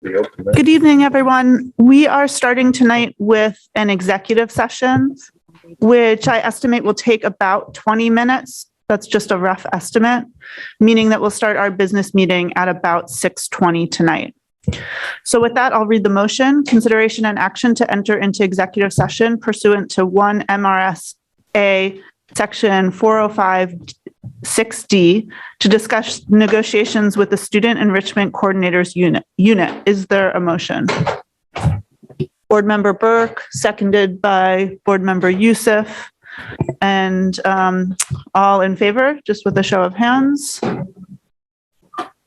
Good evening, everyone. We are starting tonight with an executive session, which I estimate will take about 20 minutes. That's just a rough estimate, meaning that we'll start our business meeting at about 6:20 tonight. So with that, I'll read the motion. Consideration and action to enter into executive session pursuant to 1 MRSA Section 405(6)D to discuss negotiations with the Student Enrichment Coordinators Unit. Is there a motion? Board Member Burke, seconded by Board Member Youssef. And all in favor, just with a show of hands.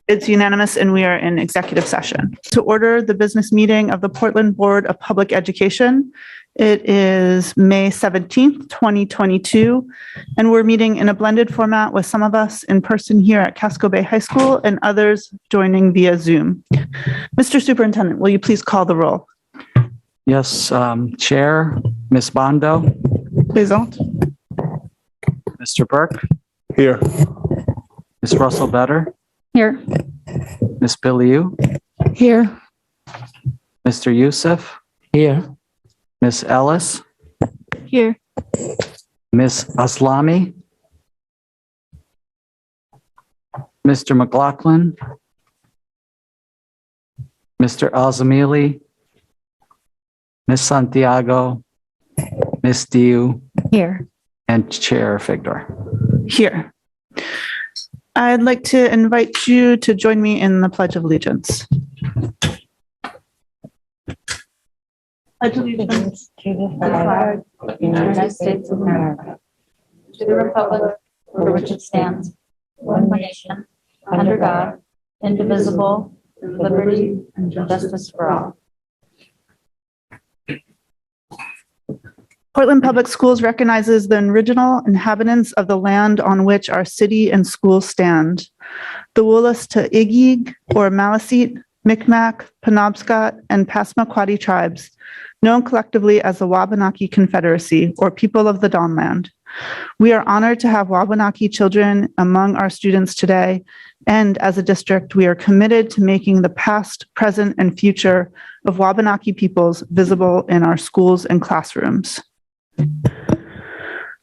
It's unanimous and we are in executive session. To order the business meeting of the Portland Board of Public Education. It is May 17th, 2022, and we're meeting in a blended format with some of us in person here at Casco Bay High School and others joining via Zoom. Mr. Superintendent, will you please call the roll? Yes, Chair, Ms. Bondo. Présent. Mr. Burke. Here. Ms. Russell Better. Here. Ms. Biliou. Here. Mr. Youssef. Here. Ms. Ellis. Here. Ms. Aslami. Mr. McLaughlin. Mr. Alzamili. Ms. Santiago. Ms. Diu. Here. And Chair Figdor. Here. I'd like to invite you to join me in the Pledge of Allegiance. Pledge allegiance to the flag of the United States of America, to the republic for which it stands, one nation, under God, indivisible, with liberty and justice for all. Portland Public Schools recognizes the original inhabitants of the land on which our city and schools stand. The Woolas to Igig or Maliseet, Micmac, Penobscot, and Passamaquoddy tribes, known collectively as the Wabanaki Confederacy or People of the Dawnland. We are honored to have Wabanaki children among our students today, and as a district, we are committed to making the past, present, and future of Wabanaki peoples visible in our schools and classrooms.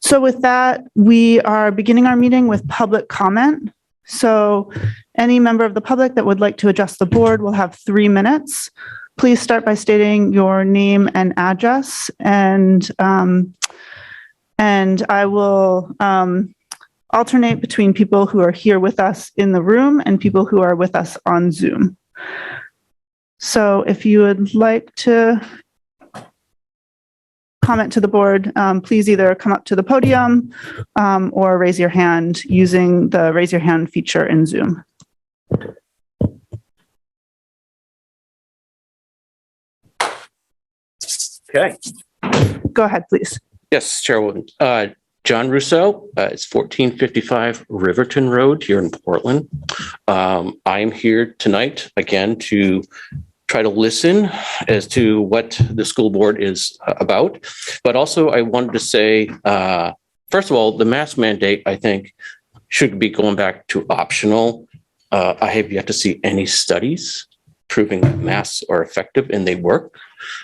So with that, we are beginning our meeting with public comment. So any member of the public that would like to address the board will have 3 minutes. Please start by stating your name and address, and I will alternate between people who are here with us in the room and people who are with us on Zoom. So if you would like to comment to the board, please either come up to the podium or raise your hand using the raise your hand feature in Zoom. Okay. Go ahead, please. Yes, Chairwoman. John Russo. It's 1455 Riverton Road here in Portland. I'm here tonight again to try to listen as to what the school board is about. But also I wanted to say, first of all, the mask mandate, I think, should be going back to optional. I have yet to see any studies proving that masks are effective and they work.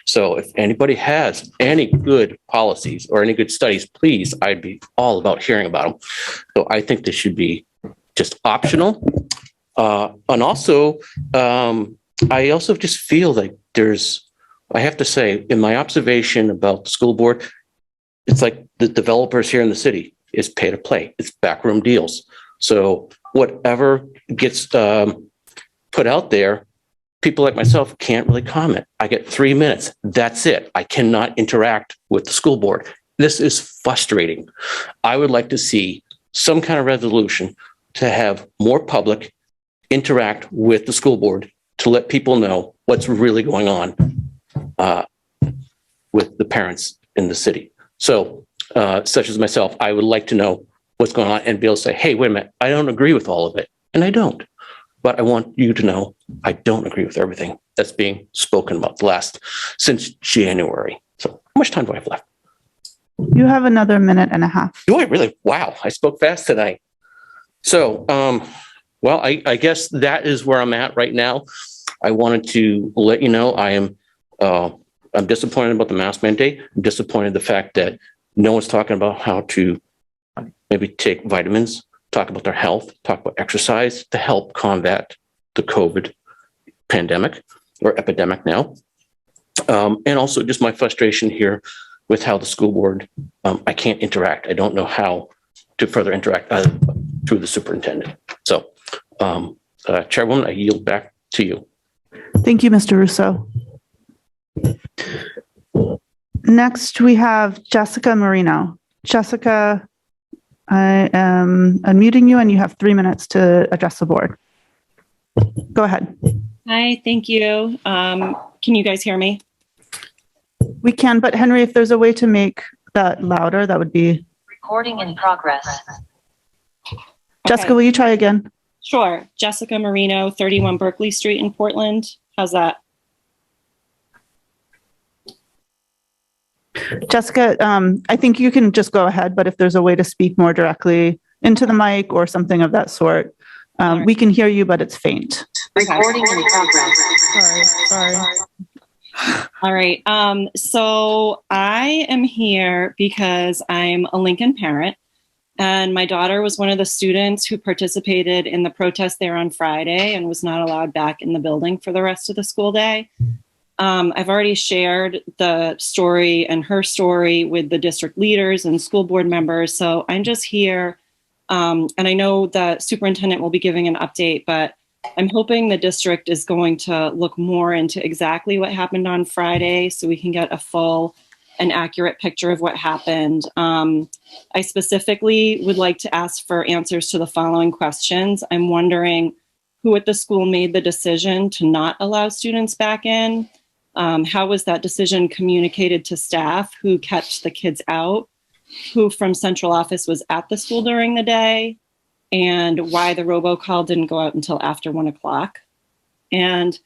So if anybody has any good policies or any good studies, please, I'd be all about hearing about them. So I think this should be just optional. And also, I also just feel like I have to say, in my observation about the school board, it's like the developers here in the city is pay to play. It's backroom deals. So whatever gets put out there, people like myself can't really comment. I get 3 minutes. That's it. I cannot interact with the school board. This is frustrating. I would like to see some kind of resolution to have more public interact with the school board to let people know what's really going on with the parents in the city. So such as myself, I would like to know what's going on and be able to say, hey, wait a minute, I don't agree with all of it. And I don't. But I want you to know I don't agree with everything that's being spoken about since January. So how much time do I have left? You have another minute and a half. Do I really? Wow, I spoke fast tonight. So, well, I guess that is where I'm at right now. I wanted to let you know I'm disappointed about the mask mandate. I'm disappointed the fact that no one's talking about how to maybe take vitamins, talk about their health, talk about exercise to help combat the COVID pandemic or epidemic now. And also just my frustration here with how the school board, I can't interact. I don't know how to further interact through the superintendent. So, Chairwoman, I yield back to you. Thank you, Mr. Russo. Next, we have Jessica Marino. Jessica, I am unmuting you and you have 3 minutes to address the board. Go ahead. Hi, thank you. Can you guys hear me? We can, but Henry, if there's a way to make that louder, that would be... Recording in progress. Jessica, will you try again? Sure. Jessica Marino, 31 Berkeley Street in Portland. How's that? Jessica, I think you can just go ahead, but if there's a way to speak more directly into the mic or something of that sort, we can hear you, but it's faint. Recording in progress. Sorry. All right. So I am here because I'm a Lincoln parent, and my daughter was one of the students who participated in the protest there on Friday and was not allowed back in the building for the rest of the school day. I've already shared the story and her story with the district leaders and school board members. So I'm just here. And I know the superintendent will be giving an update, but I'm hoping the district is going to look more into exactly what happened on Friday so we can get a full and accurate picture of what happened. I specifically would like to ask for answers to the following questions. I'm wondering who at the school made the decision to not allow students back in? How was that decision communicated to staff? Who kept the kids out? Who from central office was at the school during the day? And why the robocall didn't go out until after 1 o'clock. And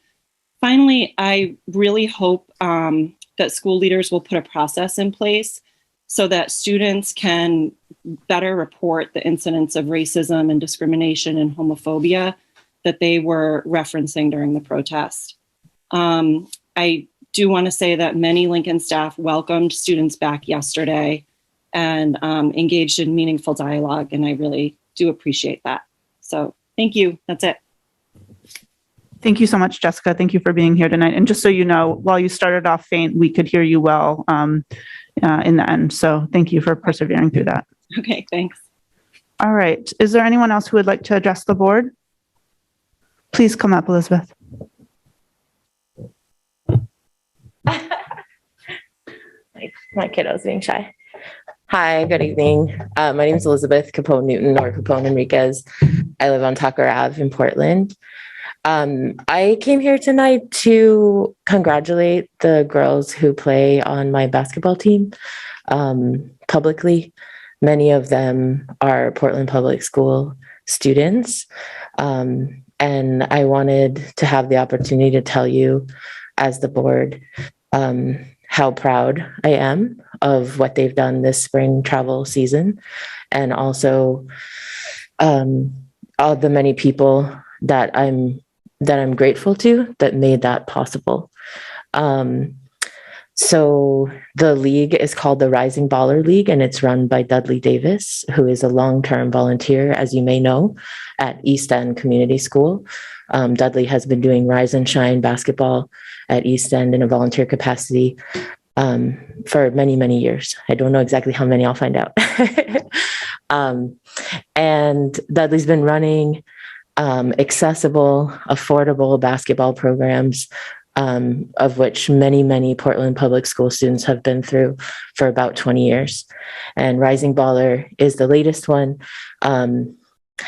finally, I really hope that school leaders will put a process in place so that students can better report the incidents of racism and discrimination and homophobia that they were referencing during the protest. I do want to say that many Lincoln staff welcomed students back yesterday and engaged in meaningful dialogue, and I really do appreciate that. So thank you. That's it. Thank you so much, Jessica. Thank you for being here tonight. And just so you know, while you started off faint, we could hear you well in the end. So thank you for persevering through that. Okay, thanks. All right. Is there anyone else who would like to address the board? Please come up, Elizabeth. My kiddo's being shy. Hi, good evening. My name is Elizabeth Capone Newton or Capone Enriquez. I live on Tucker Ave in Portland. I came here tonight to congratulate the girls who play on my basketball team publicly. Many of them are Portland Public School students. And I wanted to have the opportunity to tell you as the board how proud I am of what they've done this spring travel season, and also all the many people that I'm grateful to that made that possible. So the league is called the Rising Baller League, and it's run by Dudley Davis, who is a long-term volunteer, as you may know, at East End Community School. Dudley has been doing Rise and Shine basketball at East End in a volunteer capacity for many, many years. I don't know exactly how many, I'll find out. And Dudley's been running accessible, affordable basketball programs, of which many, many Portland Public School students have been through for about 20 years. And Rising Baller is the latest one,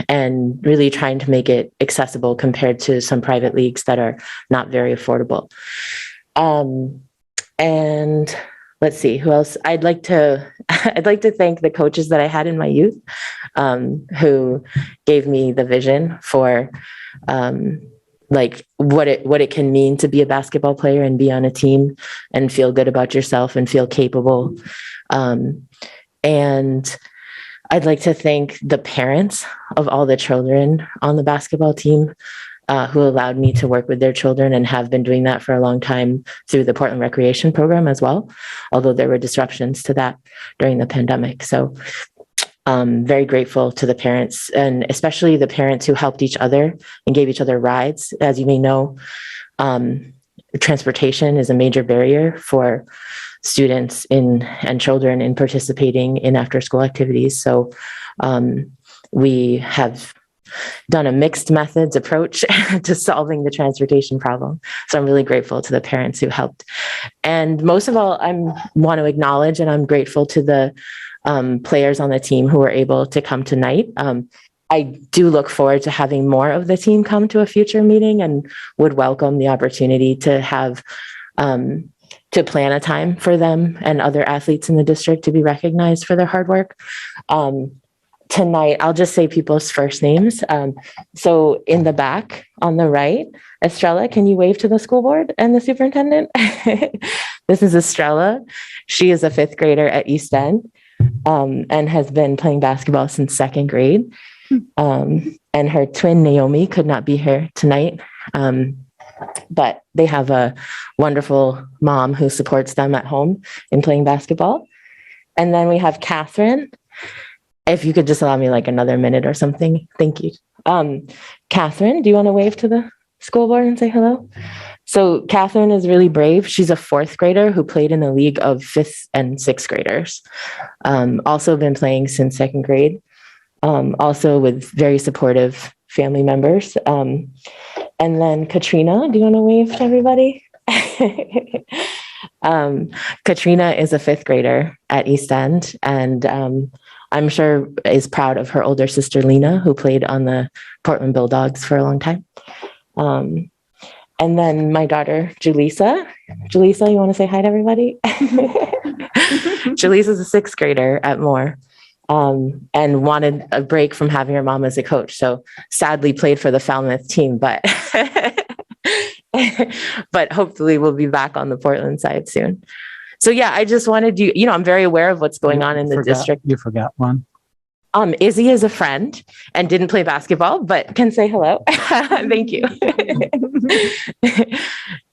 and really trying to make it accessible compared to some private leagues that are not very affordable. And let's see, who else? I'd like to thank the coaches that I had in my youth, who gave me the vision for like what it can mean to be a basketball player and be on a team and feel good about yourself and feel capable. And I'd like to thank the parents of all the children on the basketball team. who allowed me to work with their children and have been doing that for a long time through the Portland Recreation Program as well, although there were disruptions to that during the pandemic. So very grateful to the parents, and especially the parents who helped each other and gave each other rides. As you may know, transportation is a major barrier for students and children in participating in after school activities. So we have done a mixed methods approach to solving the transportation problem. So I'm really grateful to the parents who helped. And most of all, I want to acknowledge and I'm grateful to the players on the team who were able to come tonight. I do look forward to having more of the team come to a future meeting and would welcome the opportunity to have to plan a time for them and other athletes in the district to be recognized for their hard work. Tonight, I'll just say people's first names. So in the back on the right, Estrella, can you wave to the school board and the superintendent? This is Estrella. She is a 5th grader at East End and has been playing basketball since 2nd grade. And her twin Naomi could not be here tonight. But they have a wonderful mom who supports them at home in playing basketball. And then we have Catherine. If you could just allow me like another minute or something. Thank you. Catherine, do you want to wave to the school board and say hello? So Catherine is really brave. She's a 4th grader who played in a league of 5th and 6th graders. Also been playing since 2nd grade. Also with very supportive family members. And then Katrina, do you want to wave to everybody? Katrina is a 5th grader at East End and I'm sure is proud of her older sister, Lena, who played on the Portland Bulldogs for a long time. And then my daughter, Julissa. Julissa, you want to say hi to everybody? Julissa's a 6th grader at Moore. And wanted a break from having her mom as a coach. So sadly played for the Falmouth team, but but hopefully we'll be back on the Portland side soon. So yeah, I just wanted you know, I'm very aware of what's going on in the district. You forgot one. Izzy is a friend and didn't play basketball, but can say hello. Thank you.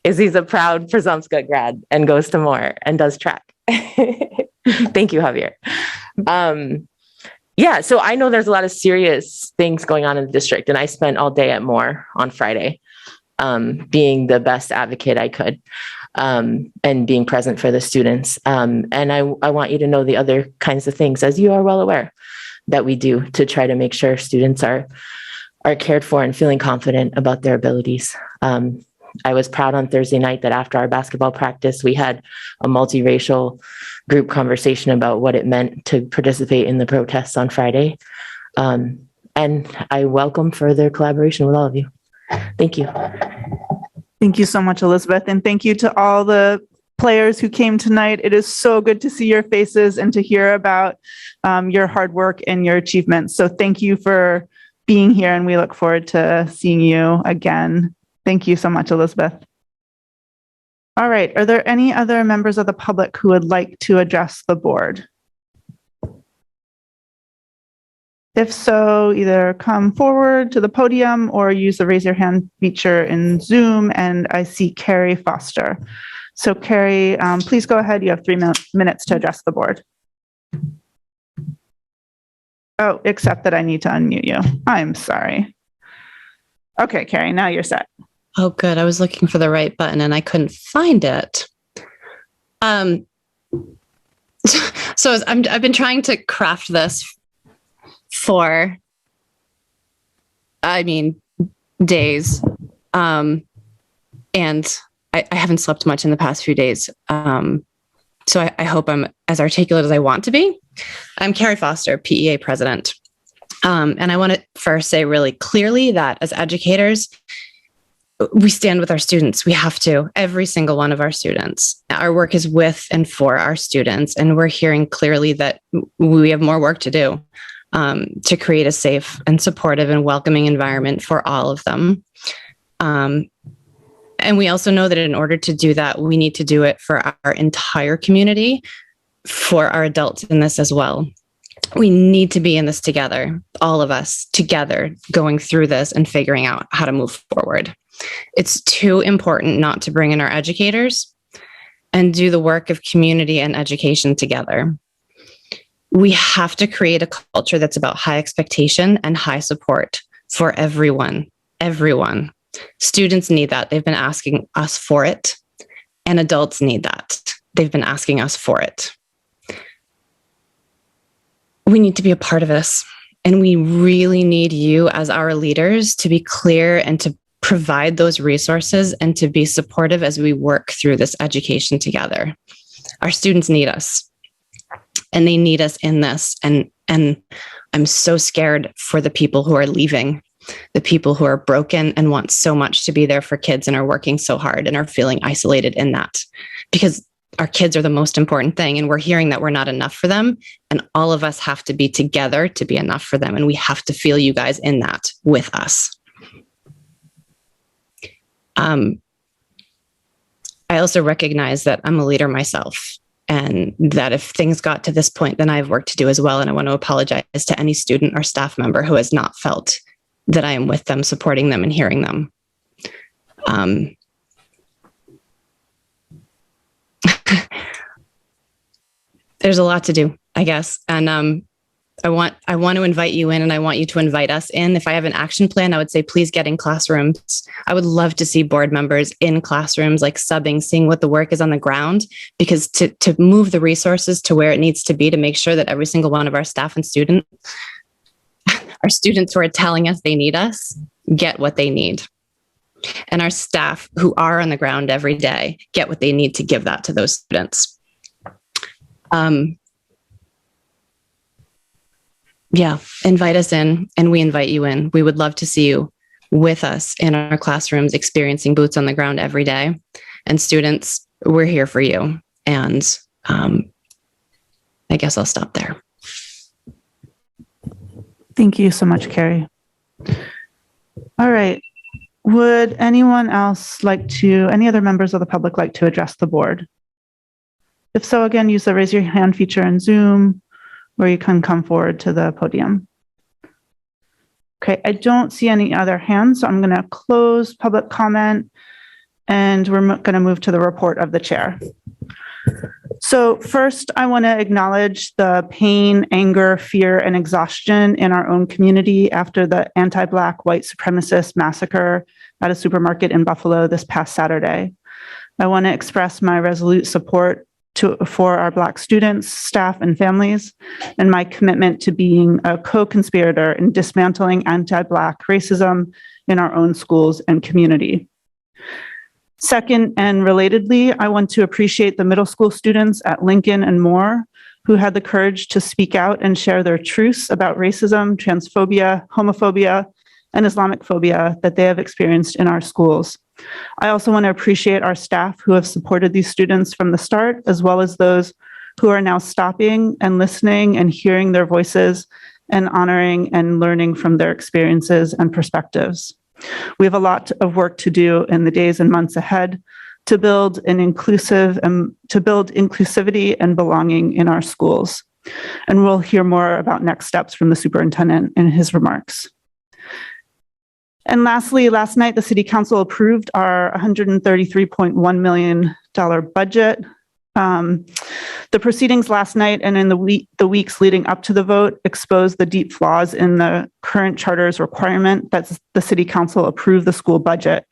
Izzy's a proud Przemska grad and goes to Moore and does track. Thank you, Javier. Yeah, so I know there's a lot of serious things going on in the district, and I spent all day at Moore on Friday, being the best advocate I could, and being present for the students. And I want you to know the other kinds of things, as you are well aware, that we do to try to make sure students are cared for and feeling confident about their abilities. I was proud on Thursday night that after our basketball practice, we had a multiracial group conversation about what it meant to participate in the protests on Friday. And I welcome further collaboration with all of you. Thank you. Thank you so much, Elizabeth. And thank you to all the players who came tonight. It is so good to see your faces and to hear about your hard work and your achievements. So thank you for being here, and we look forward to seeing you again. Thank you so much, Elizabeth. All right. Are there any other members of the public who would like to address the board? If so, either come forward to the podium or use the raise your hand feature in Zoom. And I see Carrie Foster. So Carrie, please go ahead. You have 3 minutes to address the board. Oh, except that I need to unmute you. I'm sorry. Okay, Carrie, now you're set. Oh, good. I was looking for the right button and I couldn't find it. So I've been trying to craft this for, days. And I haven't slept much in the past few days. So I hope I'm as articulate as I want to be. I'm Carrie Foster, PEA president. And I want to first say really clearly that as educators, we stand with our students. We have to, every single one of our students. Our work is with and for our students. And we're hearing clearly that we have more work to do to create a safe and supportive and welcoming environment for all of them. And we also know that in order to do that, we need to do it for our entire community, for our adults in this as well. We need to be in this together, all of us together, going through this and figuring out how to move forward. It's too important not to bring in our educators and do the work of community and education together. We have to create a culture that's about high expectation and high support for everyone. Everyone. Students need that. They've been asking us for it. And adults need that. They've been asking us for it. We need to be a part of this. And we really need you as our leaders to be clear and to provide those resources and to be supportive as we work through this education together. Our students need us. And they need us in this. And I'm so scared for the people who are leaving, the people who are broken and want so much to be there for kids and are working so hard and are feeling isolated in that, because our kids are the most important thing. And we're hearing that we're not enough for them. And all of us have to be together to be enough for them. And we have to feel you guys in that with us. I also recognize that I'm a leader myself, and that if things got to this point, then I have work to do as well. And I want to apologize to any student or staff member who has not felt that I am with them, supporting them and hearing them. There's a lot to do, I guess. And I want to invite you in, and I want you to invite us in. If I have an action plan, I would say, please get in classrooms. I would love to see board members in classrooms, like subbing, seeing what the work is on the ground, because to move the resources to where it needs to be, to make sure that every single one of our staff and students, our students who are telling us they need us, get what they need. And our staff who are on the ground every day get what they need to give that to those students. Yeah, invite us in, and we invite you in. We would love to see you with us in our classrooms, experiencing boots on the ground every day. And students, we're here for you. And I guess I'll stop there. Thank you so much, Carrie. All right. Would anyone else any other members of the public like to address the board? If so, again, use the raise your hand feature in Zoom, where you can come forward to the podium. Okay, I don't see any other hands, so I'm going to close public comment, and we're going to move to the report of the chair. So first, I want to acknowledge the pain, anger, fear, and exhaustion in our own community after the anti-Black white supremacist massacre at a supermarket in Buffalo this past Saturday. I want to express my resolute support for our Black students, staff, and families, and my commitment to being a co-conspirator in dismantling anti-Black racism in our own schools and community. Second, and relatedly, I want to appreciate the middle school students at Lincoln and Moore who had the courage to speak out and share their truths about racism, transphobia, homophobia, and Islamophobia that they have experienced in our schools. I also want to appreciate our staff who have supported these students from the start, as well as those who are now stopping and listening and hearing their voices and honoring and learning from their experiences and perspectives. We have a lot of work to do in the days and months ahead to build inclusivity and belonging in our schools. And we'll hear more about next steps from the superintendent in his remarks. And lastly, last night, the City Council approved our $133.1 million budget. The proceedings last night and in the weeks leading up to the vote exposed the deep flaws in the current charter's requirement that the City Council approve the school budget.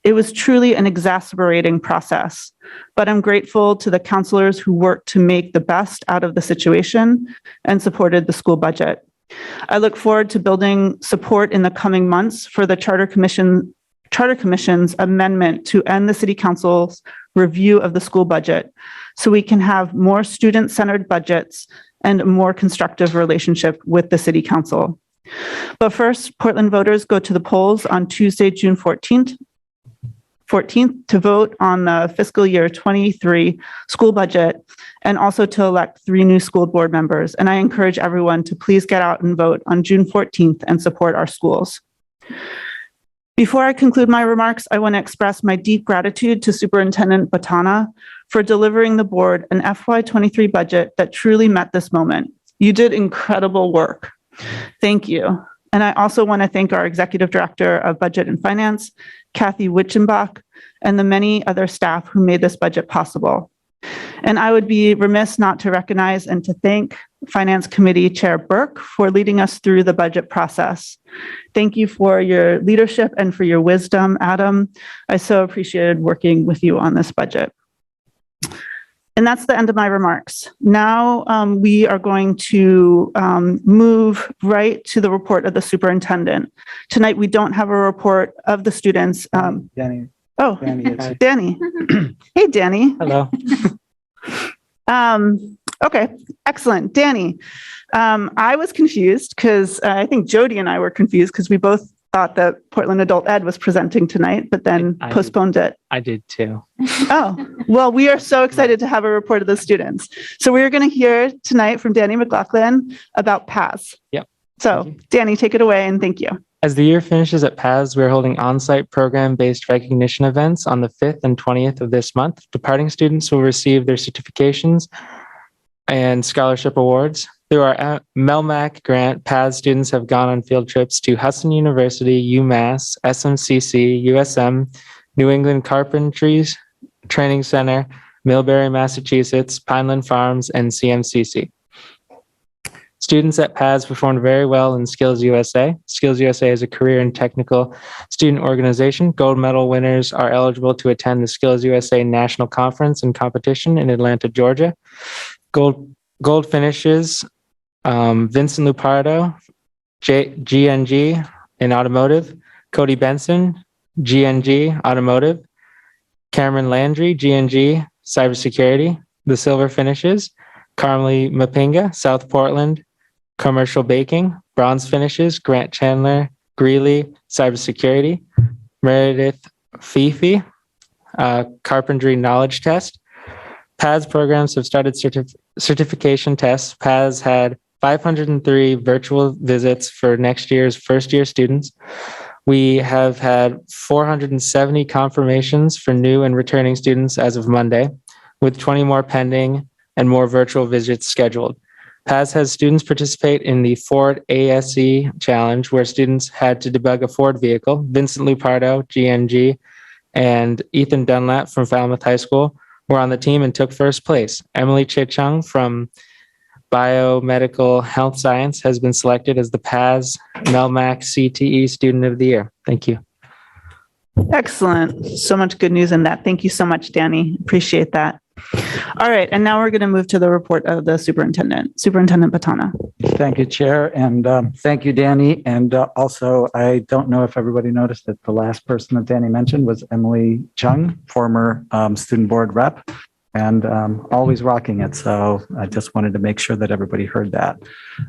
It was truly an exasperating process, but I'm grateful to the councilors who worked to make the best out of the situation and supported the school budget. I look forward to building support in the coming months for the Charter Commission's amendment to end the City Council's review of the school budget, so we can have more student-centered budgets and a more constructive relationship with the City Council. But first, Portland voters go to the polls on Tuesday, June 14th to vote on the fiscal year 23 school budget, and also to elect 3 new school board members. And I encourage everyone to please get out and vote on June 14th and support our schools. Before I conclude my remarks, I want to express my deep gratitude to Superintendent Botana for delivering the board an FY23 budget that truly met this moment. You did incredible work. Thank you. And I also want to thank our Executive Director of Budget and Finance, Kathy Witchenbach, and the many other staff who made this budget possible. And I would be remiss not to recognize and to thank Finance Committee Chair Burke for leading us through the budget process. Thank you for your leadership and for your wisdom, Adam. I so appreciated working with you on this budget. And that's the end of my remarks. Now we are going to move right to the report of the superintendent. Tonight, we don't have a report of the students. Danny. Oh, Danny is. Danny. Hey, Danny. Hello. Okay, excellent. Danny, I was confused because I think Jody and I were confused because we both thought that Portland Adult Ed was presenting tonight, but then I postponed it. I did too. Oh, well, we are so excited to have a report of the students. So we're going to hear tonight from Danny McLaughlin about PAS. Yep. So Danny, take it away and thank you. As the year finishes at PAS, we're holding on-site program-based recognition events on the 5th and 20th of this month. Departing students will receive their certifications and scholarship awards. Through our MELMAC grant, PAS students have gone on field trips to Hudson University, UMass, SMCC, USM, New England Carpentry Training Center, Millbury, Massachusetts, Pineland Farms, and CMCC. Students at PAS performed very well in Skills USA. Skills USA is a career and technical student organization. Gold medal winners are eligible to attend the Skills USA National Conference and Competition in Atlanta, Georgia. Gold finishes, Vincent Lupardo, GNG in automotive, Cody Benson, GNG automotive, Cameron Landry, GNG cybersecurity. The silver finishes, Carmely Mapinga, South Portland, commercial baking. Bronze finishes, Grant Chandler, Greeley, cybersecurity, Meredith Fifi, carpentry knowledge test. PAS programs have started certification tests. PAS had 503 virtual visits for next year's first-year students. We have had 470 confirmations for new and returning students as of Monday, with 20 more pending and more virtual visits scheduled. PAS has students participate in the Ford ASE Challenge, where students had to debug a Ford vehicle. Vincent Lupardo, GNG, and Ethan Dunlap from Falmouth High School were on the team and took first place. Emily Chichung from Biomedical Health Science has been selected as the PAS MELMAC CTE Student of the Year. Thank you. Excellent. So much good news in that. Thank you so much, Danny. Appreciate that. All right. And now we're going to move to the report of the superintendent, Superintendent Batana. Thank you, Chair, and thank you, Danny. And also, I don't know if everybody noticed that the last person that Danny mentioned was Emily Chung, former student board rep, and always rocking it. So I just wanted to make sure that everybody heard that.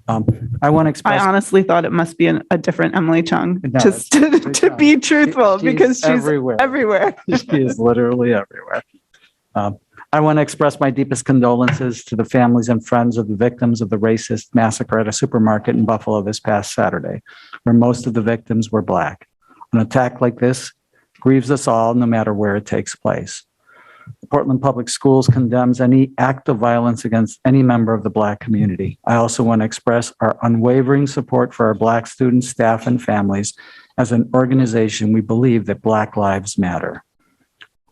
I want to express. I honestly thought it must be a different Emily Chung, No, just to be truthful, because she's everywhere. She is literally everywhere. I want to express my deepest condolences to the families and friends of the victims of the racist massacre at a supermarket in Buffalo this past Saturday, where most of the victims were Black. An attack like this grieves us all, no matter where it takes place. The Portland Public Schools condemns any act of violence against any member of the Black community. I also want to express our unwavering support for our Black students, staff, and families. As an organization, we believe that Black lives matter.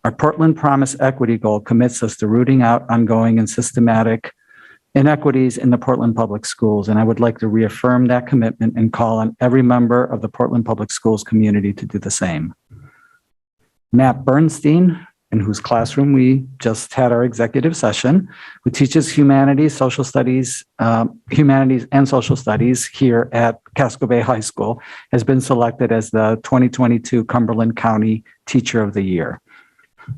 Our Portland Promise Equity Goal commits us to rooting out ongoing and systematic inequities in the Portland Public Schools, and I would like to reaffirm that commitment and call on every member of the Portland Public Schools community to do the same. Matt Bernstein, in whose classroom we just had our executive session, who teaches humanities, social studies, humanities and social studies here at Casco Bay High School, has been selected as the 2022 Cumberland County Teacher of the Year.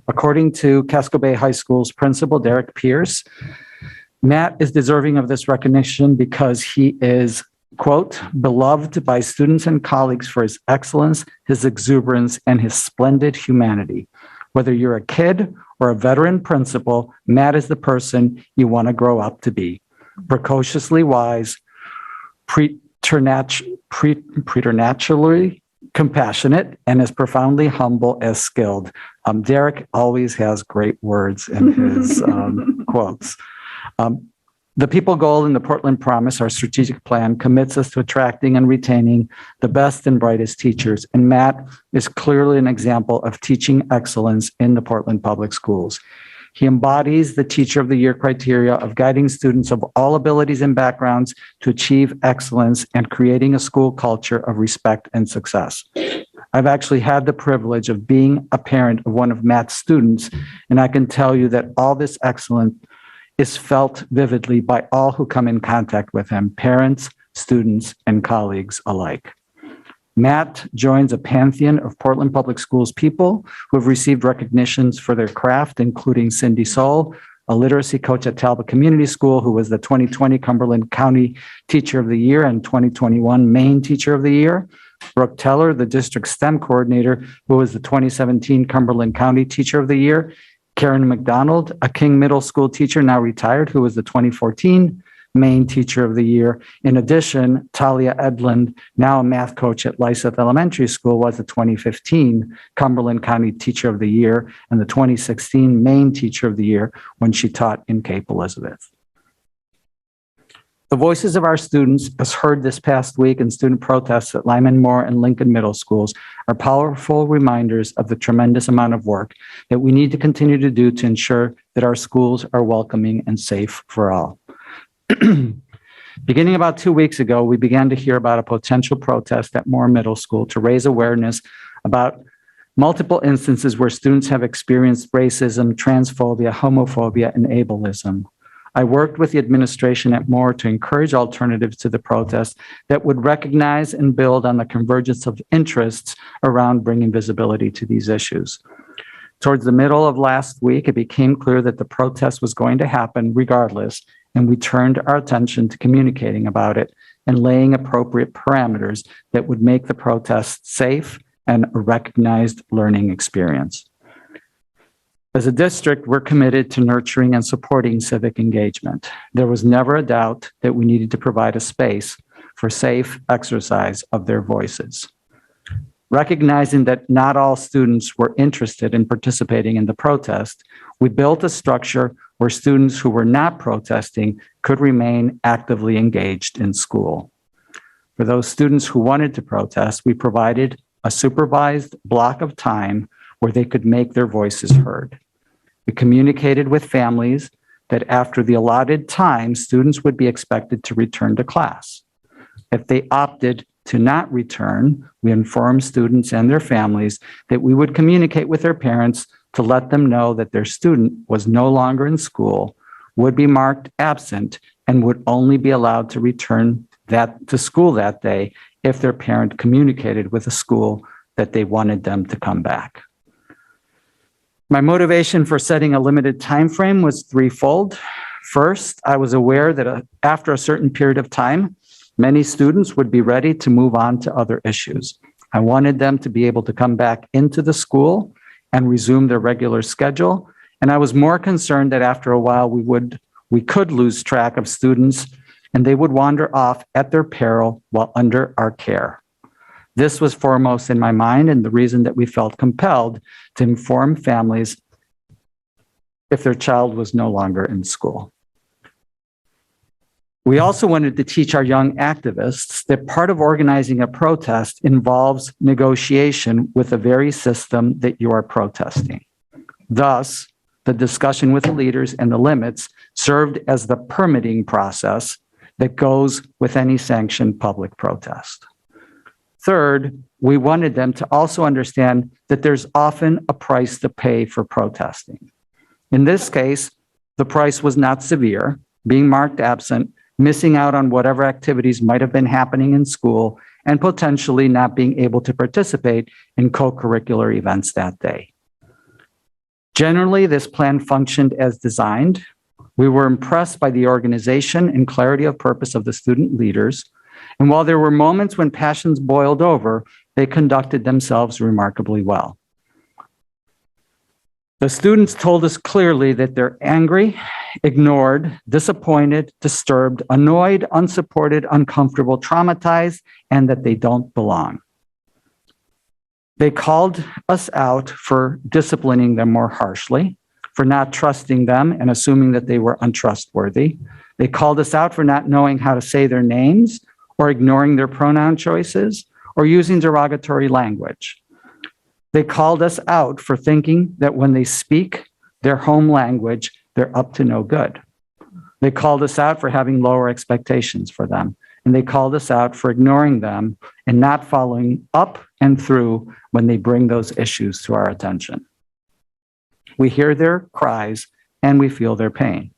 According to Casco Bay High School's principal, Derek Pierce, Matt is deserving of this recognition because he is, quote, beloved by students and colleagues for his excellence, his exuberance, and his splendid humanity. Whether you're a kid or a veteran principal, Matt is the person you want to grow up to be. Precociously wise, preternaturally compassionate, and as profoundly humble as skilled. Derek always has great words in his quotes. The people goal in the Portland Promise, our strategic plan, commits us to attracting and retaining the best and brightest teachers. And Matt is clearly an example of teaching excellence in the Portland Public Schools. He embodies the Teacher of the Year criteria of guiding students of all abilities and backgrounds to achieve excellence and creating a school culture of respect and success. I've actually had the privilege of being a parent of one of Matt's students, and I can tell you that all this excellence is felt vividly by all who come in contact with him, parents, students, and colleagues alike. Matt joins a pantheon of Portland Public Schools people who have received recognitions for their craft, including Cindy Soul, a literacy coach at Talbot Community School, who was the 2020 Cumberland County Teacher of the Year and 2021 Maine Teacher of the Year. Brooke Teller, the district STEM coordinator, who was the 2017 Cumberland County Teacher of the Year. Karen McDonald, a King Middle School teacher now retired, who was the 2014 Maine Teacher of the Year. In addition, Talia Edlund, now a math coach at Lyseth Elementary School, was the 2015 Cumberland County Teacher of the Year and the 2016 Maine Teacher of the Year when she taught in Cape Elizabeth. The voices of our students, as heard this past week in student protests at Lyman, Moore, and Lincoln Middle Schools, are powerful reminders of the tremendous amount of work that we need to continue to do to ensure that our schools are welcoming and safe for all. Beginning about 2 weeks ago, we began to hear about a potential protest at Moore Middle School to raise awareness about multiple instances where students have experienced racism, transphobia, homophobia, and ableism. I worked with the administration at Moore to encourage alternatives to the protest that would recognize and build on the convergence of interests around bringing visibility to these issues. Towards the middle of last week, it became clear that the protest was going to happen regardless, and we turned our attention to communicating about it and laying appropriate parameters that would make the protest safe and a recognized learning experience. As a district, we're committed to nurturing and supporting civic engagement. There was never a doubt that we needed to provide a space for safe exercise of their voices. Recognizing that not all students were interested in participating in the protest, we built a structure where students who were not protesting could remain actively engaged in school. For those students who wanted to protest, we provided a supervised block of time where they could make their voices heard. We communicated with families that after the allotted time, students would be expected to return to class. If they opted to not return, we informed students and their families that we would communicate with their parents to let them know that their student was no longer in school, would be marked absent, and would only be allowed to return to school that day if their parent communicated with the school that they wanted them to come back. My motivation for setting a limited time frame was threefold. First, I was aware that after a certain period of time, many students would be ready to move on to other issues. I wanted them to be able to come back into the school and resume their regular schedule. And I was more concerned that after a while we could lose track of students and they would wander off at their peril while under our care. This was foremost in my mind and the reason that we felt compelled to inform families if their child was no longer in school. We also wanted to teach our young activists that part of organizing a protest involves negotiation with the very system that you are protesting. Thus, the discussion with the leaders and the limits served as the permitting process that goes with any sanctioned public protest. Third, we wanted them to also understand that there's often a price to pay for protesting. In this case, the price was not severe, being marked absent, missing out on whatever activities might have been happening in school, and potentially not being able to participate in co-curricular events that day. Generally, this plan functioned as designed. We were impressed by the organization and clarity of purpose of the student leaders. And while there were moments when passions boiled over, they conducted themselves remarkably well. The students told us clearly that they're angry, ignored, disappointed, disturbed, annoyed, unsupported, uncomfortable, traumatized, and that they don't belong. They called us out for disciplining them more harshly, for not trusting them and assuming that they were untrustworthy. They called us out for not knowing how to say their names or ignoring their pronoun choices or using derogatory language. They called us out for thinking that when they speak their home language, they're up to no good. They called us out for having lower expectations for them, and they called us out for ignoring them and not following up and through when they bring those issues to our attention. We hear their cries and we feel their pain.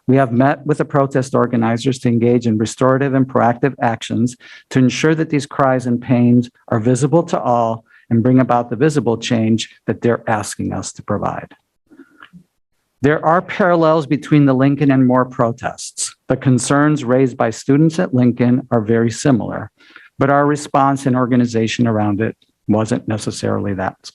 We have met with the protest organizers to engage in restorative and proactive actions to ensure that these cries and pains are visible to all and bring about the visible change that they're asking us to provide. There are parallels between the Lincoln and Moore protests. The concerns raised by students at Lincoln are very similar, but our response and organization around it wasn't necessarily that.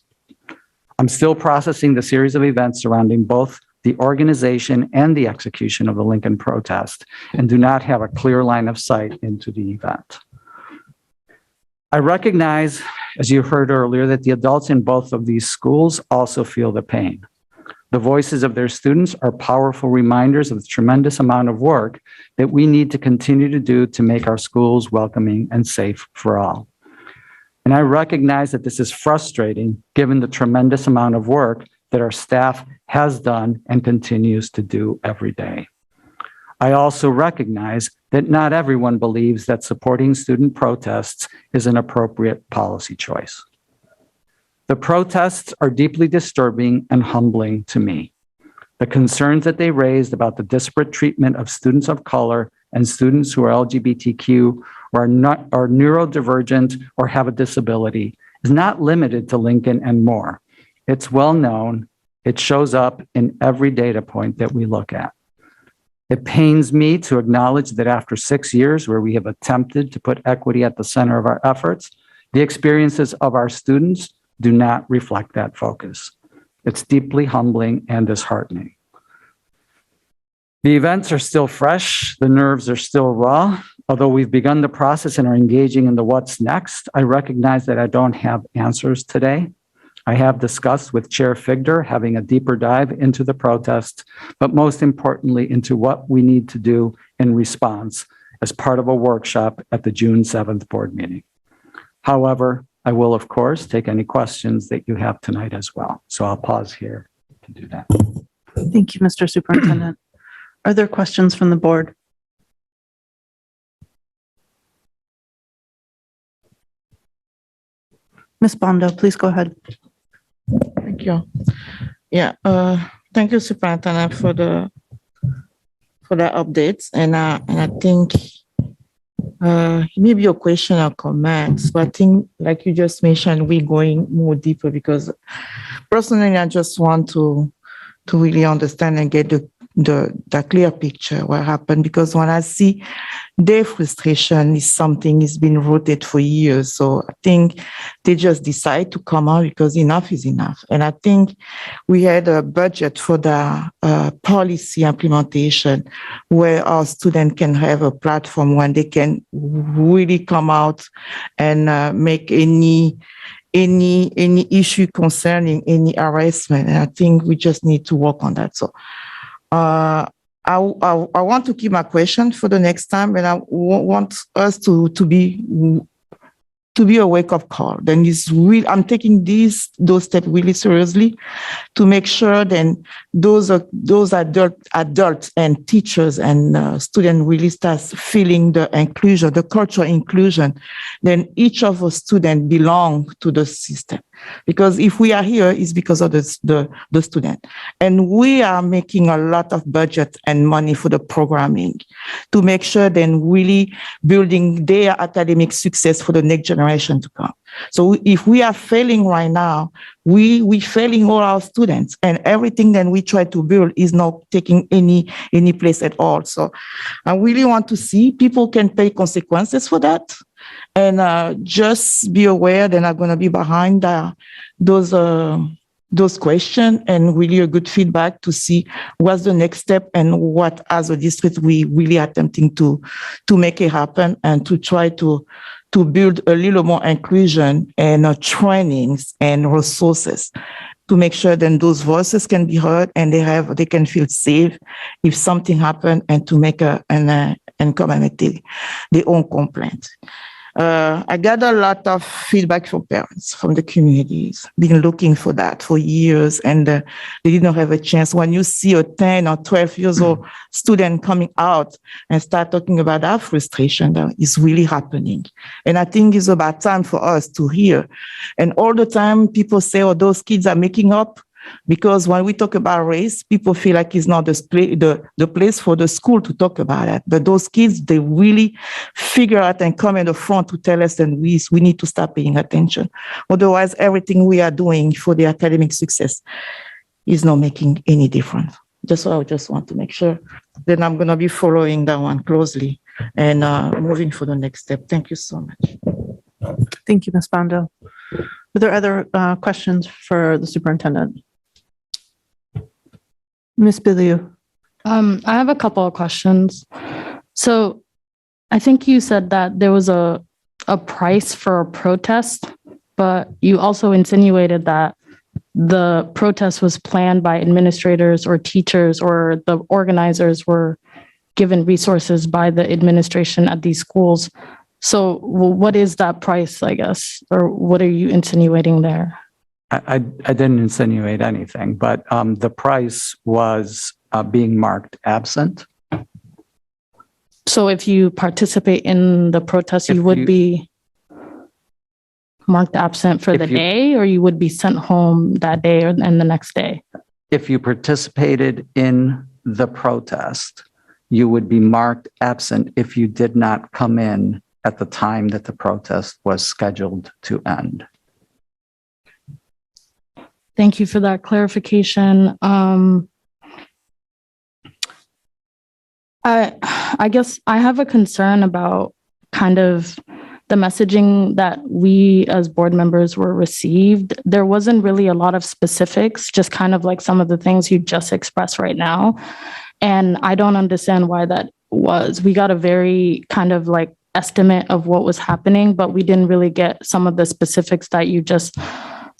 I'm still processing the series of events surrounding both the organization and the execution of the Lincoln protest and do not have a clear line of sight into the event. I recognize, as you heard earlier, that the adults in both of these schools also feel the pain. The voices of their students are powerful reminders of the tremendous amount of work that we need to continue to do to make our schools welcoming and safe for all. And I recognize that this is frustrating given the tremendous amount of work that our staff has done and continues to do every day. I also recognize that not everyone believes that supporting student protests is an appropriate policy choice. The protests are deeply disturbing and humbling to me. The concerns that they raised about the disparate treatment of students of color and students who are LGBTQ or are neurodivergent or have a disability is not limited to Lincoln and Moore. It's well known. It shows up in every data point that we look at. It pains me to acknowledge that after 6 years where we have attempted to put equity at the center of our efforts, the experiences of our students do not reflect that focus. It's deeply humbling and disheartening. The events are still fresh, the nerves are still raw. Although we've begun the process and are engaging in the what's next, I recognize that I don't have answers today. I have discussed with Chair Figder having a deeper dive into the protest, but most importantly into what we need to do in response as part of a workshop at the June 7th board meeting. However, I will, of course, take any questions that you have tonight as well. So I'll pause here to do that. Thank you, Mr. Superintendent. Are there questions from the board? Ms. Bondo, please go ahead. Thank you. Yeah, thank you, Superintendent, for the updates. And I think maybe a question or comments, but I think, like you just mentioned, we're going more deeper because personally, I just want to really understand and get the clear picture what happened, because when I see their frustration is something has been rooted for years. So I think they just decide to come out because enough is enough. And I think we had a budget for the policy implementation where our students can have a platform when they can really come out and make any issue concerning any harassment. And I think we just need to work on that. So I want to keep my question for the next time, and I want us to be a wake-up call. Then I'm taking those steps really seriously to make sure then those adults and teachers and students really start feeling the inclusion, the cultural inclusion. Then each of us students belong to the system. Because if we are here, it's because of the student. And we are making a lot of budget and money for the programming to make sure then really building their academic success for the next generation to come. So if we are failing right now, we failing all our students, and everything that we try to build is not taking any place at all. So I really want to see people can pay consequences for that. And just be aware that I'm going to be behind those questions and really a good feedback to see what's the next step and what, as a district, we really attempting to make it happen and to try to build a little more inclusion and trainings and resources to make sure then those voices can be heard and they can feel safe if something happened, and to make and come and make their own complaint. I got a lot of feedback from parents, from the communities, been looking for that for years, and they didn't have a chance. When you see a 10 or 12 years old student coming out and start talking about that frustration, that is really happening. And I think it's about time for us to hear. And all the time people say, oh, those kids are making up. Because when we talk about race, people feel like it's not the place for the school to talk about it. But those kids, they really figure out and come in the front to tell us that we need to start paying attention. Otherwise, everything we are doing for the academic success is not making any difference. Just so I just want to make sure. Then I'm going to be following that one closely and moving for the next step. Thank you so much. Thank you, Ms. Bondo. Are there other questions for the superintendent? Ms. Biliou. I have a couple of questions. So I think you said that there was a price for a protest, but you also insinuated that the protest was planned by administrators or teachers, or the organizers were given resources by the administration at these schools. So what is that price, I guess, or what are you insinuating there? I didn't insinuate anything, but the price was being marked absent. So if you participate in the protest, you would be marked absent for the day, or you would be sent home that day and the next day? If you participated in the protest, you would be marked absent if you did not come in at the time that the protest was scheduled to end. Thank you for that clarification. I guess I have a concern about kind of the messaging that we as board members were received. There wasn't really a lot of specifics, just kind of like some of the things you just expressed right now. And I don't understand why that was. We got a very kind of like estimate of what was happening, but we didn't really get some of the specifics that you just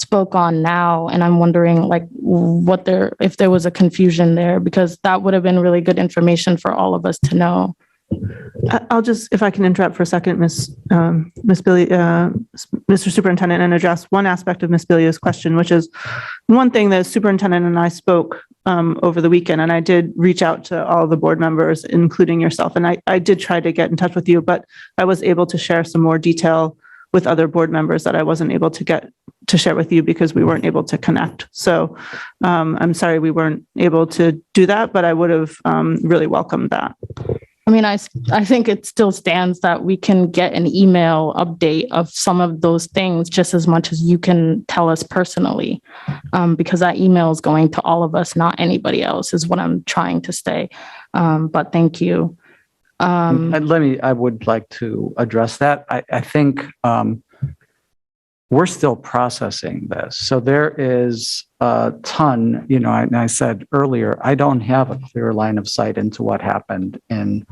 spoke on now. And I'm wondering like if there was a confusion there, because that would have been really good information for all of us to know. I'll just, if I can interrupt for a second, Mr. Superintendent, and address one aspect of Ms. Biliou's question, which is one thing that superintendent and I spoke over the weekend, and I did reach out to all the board members, including yourself, and I did try to get in touch with you, but I was able to share some more detail with other board members that I wasn't able to get to share with you because we weren't able to connect. So I'm sorry we weren't able to do that, but I would have really welcomed that. I mean, I think it still stands that we can get an email update of some of those things just as much as you can tell us personally, because that email is going to all of us, not anybody else, is what I'm trying to say. But thank you. I would like to address that. I think we're still processing this. So there is a ton, and I said earlier, I don't have a clear line of sight into what happened in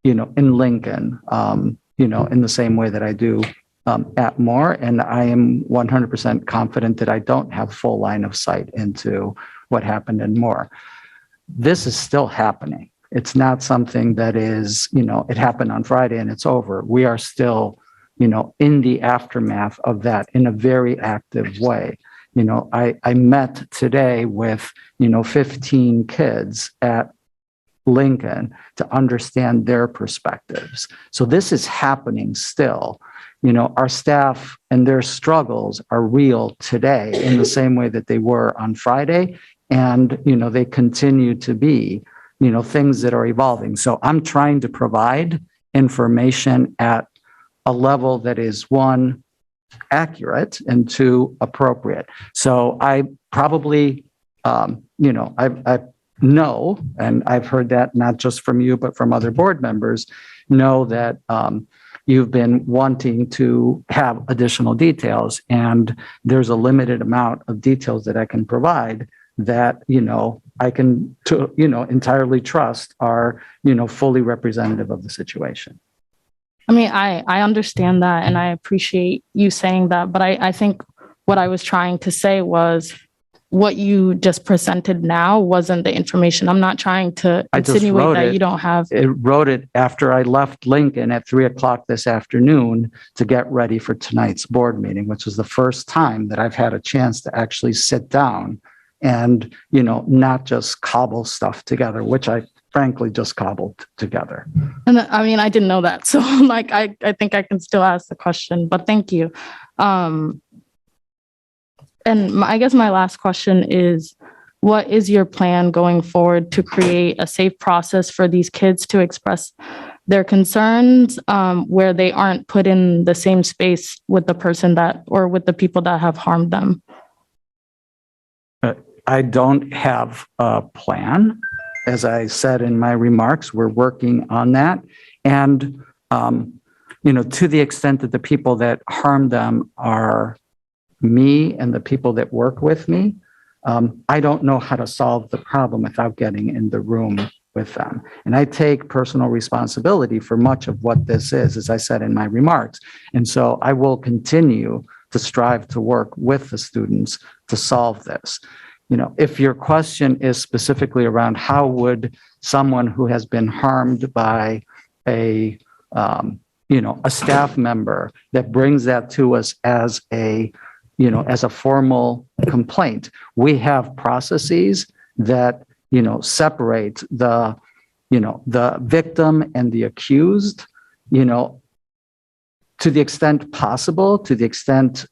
Lincoln, in the same way that I do at Moore. And I am 100% confident that I don't have full line of sight into what happened in Moore. This is still happening. It's not something that is, it happened on Friday and it's over. We are still, in the aftermath of that in a very active way. I met today with, 15 kids at Lincoln to understand their perspectives. So this is happening still. Our staff and their struggles are real today in the same way that they were on Friday. And, they continue to be, things that are evolving. So I'm trying to provide information at a level that is, one, accurate, and two, appropriate. So I probably, I know, and I've heard that not just from you, but from other board members, know that you've been wanting to have additional details, and there's a limited amount of details that I can provide that, I can, entirely trust are, fully representative of the situation. I mean, I understand that, and I appreciate you saying that, but I think what I was trying to say was what you just presented now wasn't the information. I'm not trying to I just insinuate wrote that it. you don't have. It wrote it after I left Lincoln at 3:00 this afternoon to get ready for tonight's board meeting, which was the first time that I've had a chance to actually sit down and, not just cobble stuff together, which I frankly just cobbled together. And I mean, I didn't know that. So I think I can still ask the question, but thank you. And I guess my last question is, what is your plan going forward to create a safe process for these kids to express their concerns where they aren't put in the same space with the person or with the people that have harmed them? I don't have a plan. As I said in my remarks, we're working on that. And, to the extent that the people that harm them are me and the people that work with me, I don't know how to solve the problem without getting in the room with them. And I take personal responsibility for much of what this is, as I said in my remarks. And so I will continue to strive to work with the students to solve this. If your question is specifically around how would someone who has been harmed by a staff member that brings that to us as a formal complaint, we have processes that, separate the victim and the accused, to the extent possible, to the extent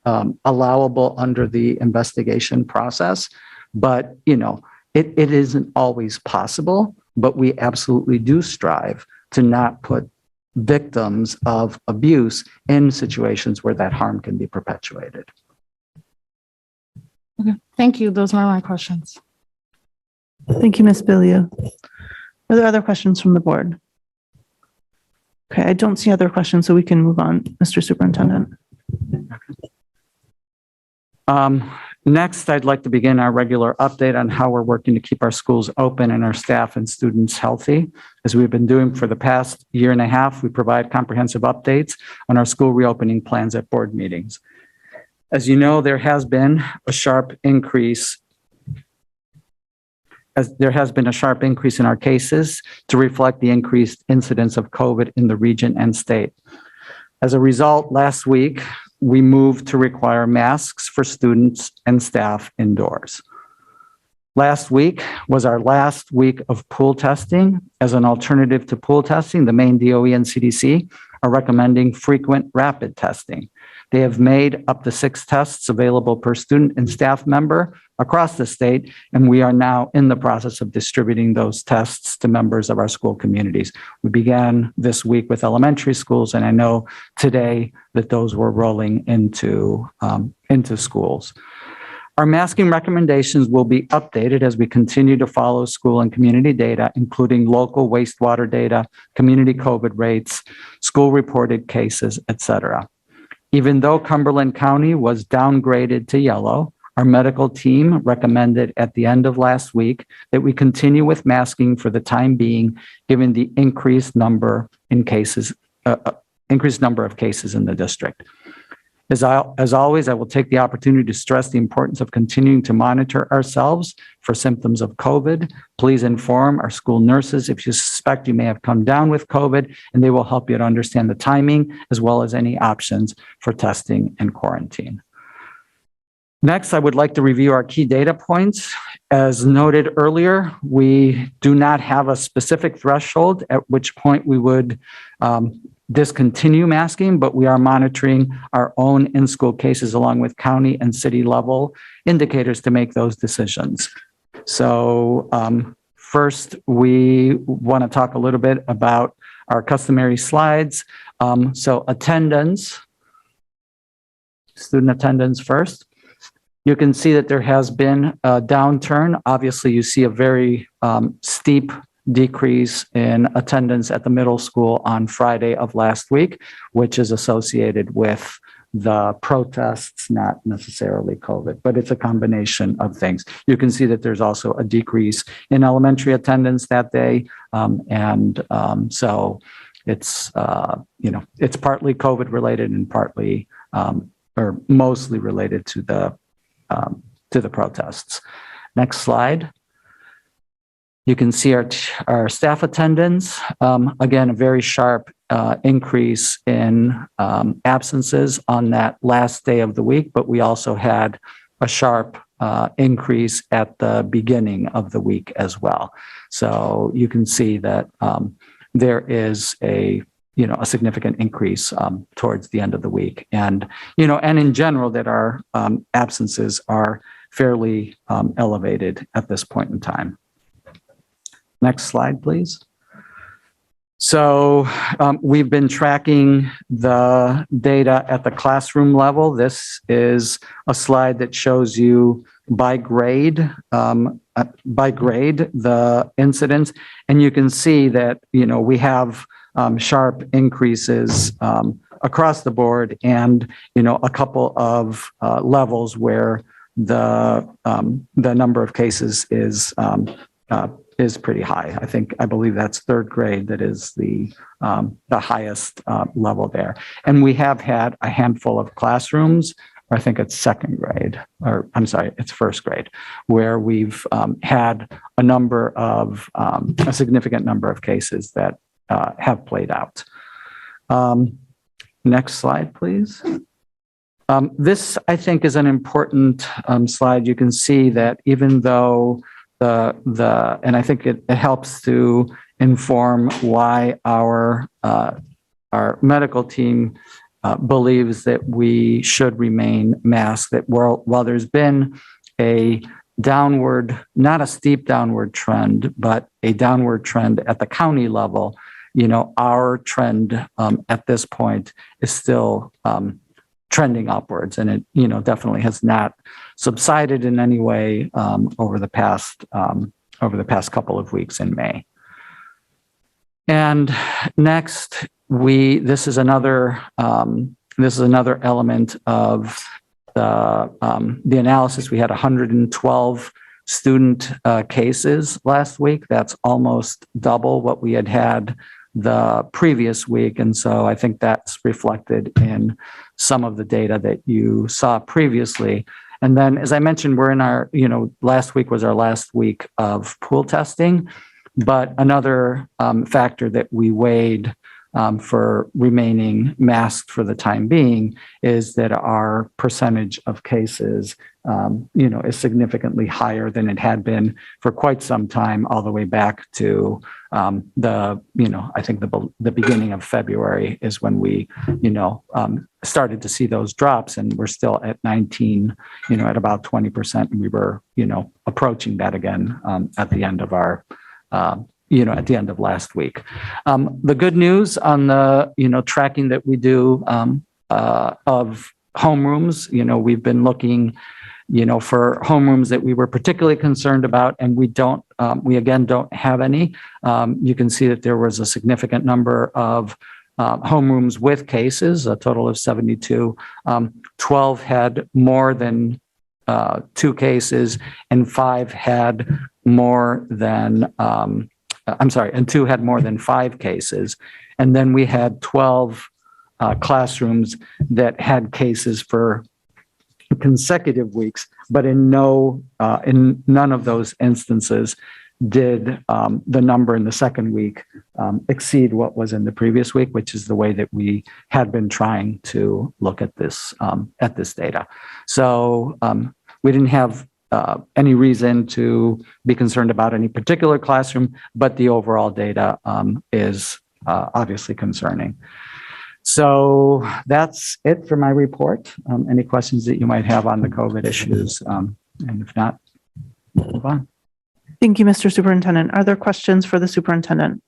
allowable under the investigation process. But, it isn't always possible, but we absolutely do strive to not put victims of abuse in situations where that harm can be perpetuated. Okay, thank you. Those were my questions. Thank you, Ms. Billiou. Are there other questions from the board? Okay, I don't see other questions, so we can move on, Mr. Superintendent. Next, I'd like to begin our regular update on how we're working to keep our schools open and our staff and students healthy. As we've been doing for the past year and a half, we provide comprehensive updates on our school reopening plans at board meetings. As you know, there has been a sharp increase in our cases to reflect the increased incidence of COVID in the region and state. As a result, last week, we moved to require masks for students and staff indoors. Last week was our last week of pool testing. As an alternative to pool testing, the Maine DOE and CDC are recommending frequent rapid testing. They have made up to 6 tests available per student and staff member across the state, and we are now in the process of distributing those tests to members of our school communities. We began this week with elementary schools, and I know today that those were rolling into schools. Our masking recommendations will be updated as we continue to follow school and community data, including local wastewater data, community COVID rates, school reported cases, etc. Even though Cumberland County was downgraded to yellow, our medical team recommended at the end of last week that we continue with masking for the time being, given the increased number of cases in the district. As always, I will take the opportunity to stress the importance of continuing to monitor ourselves for symptoms of COVID. Please inform our school nurses if you suspect you may have come down with COVID, and they will help you to understand the timing as well as any options for testing and quarantine. Next, I would like to review our key data points. As noted earlier, we do not have a specific threshold at which point we would discontinue masking, but we are monitoring our own in-school cases along with county and city level indicators to make those decisions. So first, we want to talk a little bit about our customary slides. So attendance, student attendance first. You can see that there has been a downturn. Obviously, you see a very steep decrease in attendance at the middle school on Friday of last week, which is associated with the protests, not necessarily COVID, but it's a combination of things. You can see that there's also a decrease in elementary attendance that day. So it's, it's partly COVID related and partly or mostly related to the to the protests. Next slide. You can see our staff attendance. Again, a very sharp increase in absences on that last day of the week, but we also had a sharp increase at the beginning of the week as well. So you can see that there is a significant increase towards the end of the week. And in general, that our absences are fairly elevated at this point in time. Next slide, please. So we've been tracking the data at the classroom level. This is a slide that shows you by grade the incidents, and you can see that we have sharp increases across the board, and a couple of levels where the number of cases is pretty high. I believe that's third grade that is the highest level there. And we have had a handful of classrooms, or I think it's second grade, or I'm sorry, it's first grade, where we've had a significant number of cases that have played out. Next slide, please. This, I think, is an important slide. You can see that even though and I think it helps to inform why our medical team believes that we should remain masked, that while there's been a downward, not a steep downward trend, but a downward trend at the county level, our trend at this point is still trending upwards, and it definitely has not subsided in any way over the past couple of weeks in May. And next, this is another element of the analysis. We had 112 student cases last week. That's almost double what we had the previous week. And so I think that's reflected in some of the data that you saw previously. And then, as I mentioned, we're in our, last week was our last week of pool testing. But another factor that we weighed for remaining masked for the time being is that our percentage of cases, is significantly higher than it had been for quite some time, all the way back to I think the beginning of February is when we, started to see those drops, and we're still at 19, at about 20%. And we were, approaching that again at the end of our at the end of last week. The good news on the, tracking that we do of homerooms, we've been looking, for homerooms that we were particularly concerned about, and we again don't have any. You can see that there was a significant number of homerooms with cases, a total of 72. 12 had more than 2 cases, and 5 had more than, and 2 had more than 5 cases. And then we had 12 classrooms that had cases for consecutive weeks, but in none of those instances did the number in the second week exceed what was in the previous week, which is the way that we had been trying to look at this data. So we didn't have any reason to be concerned about any particular classroom, but the overall data is obviously concerning. So that's it for my report. Any questions that you might have on the COVID issues? And if not, we'll move on. Thank you, Mr. Superintendent. Are there questions for the superintendent?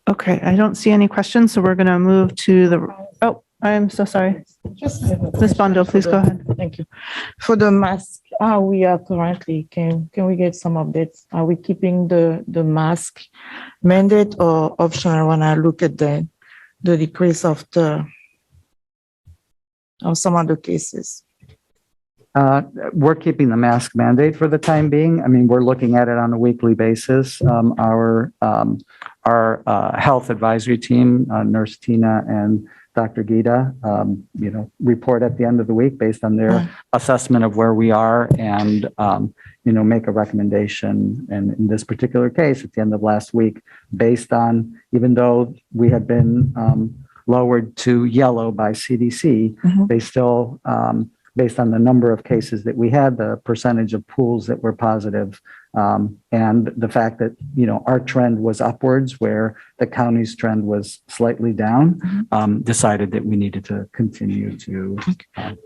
Okay, I don't see any questions, so we're going to move to the, I'm so sorry. Ms. Bondo, please go ahead. Thank you. For the mask, we are currently, can we get some updates? Are we keeping the mask mandate or optional when I look at the decrease of some of the cases? We're keeping the mask mandate for the time being. I mean, we're looking at it on a weekly basis. Our health advisory team, Nurse Tina and Dr. Gita, report at the end of the week based on their assessment of where we are and, make a recommendation. And in this particular case, at the end of last week, based on, even though we had been lowered to yellow by CDC, they still, based on the number of cases that we had, the percentage of pools that were positive, and the fact that, our trend was upwards where the county's trend was slightly down, decided that we needed to continue to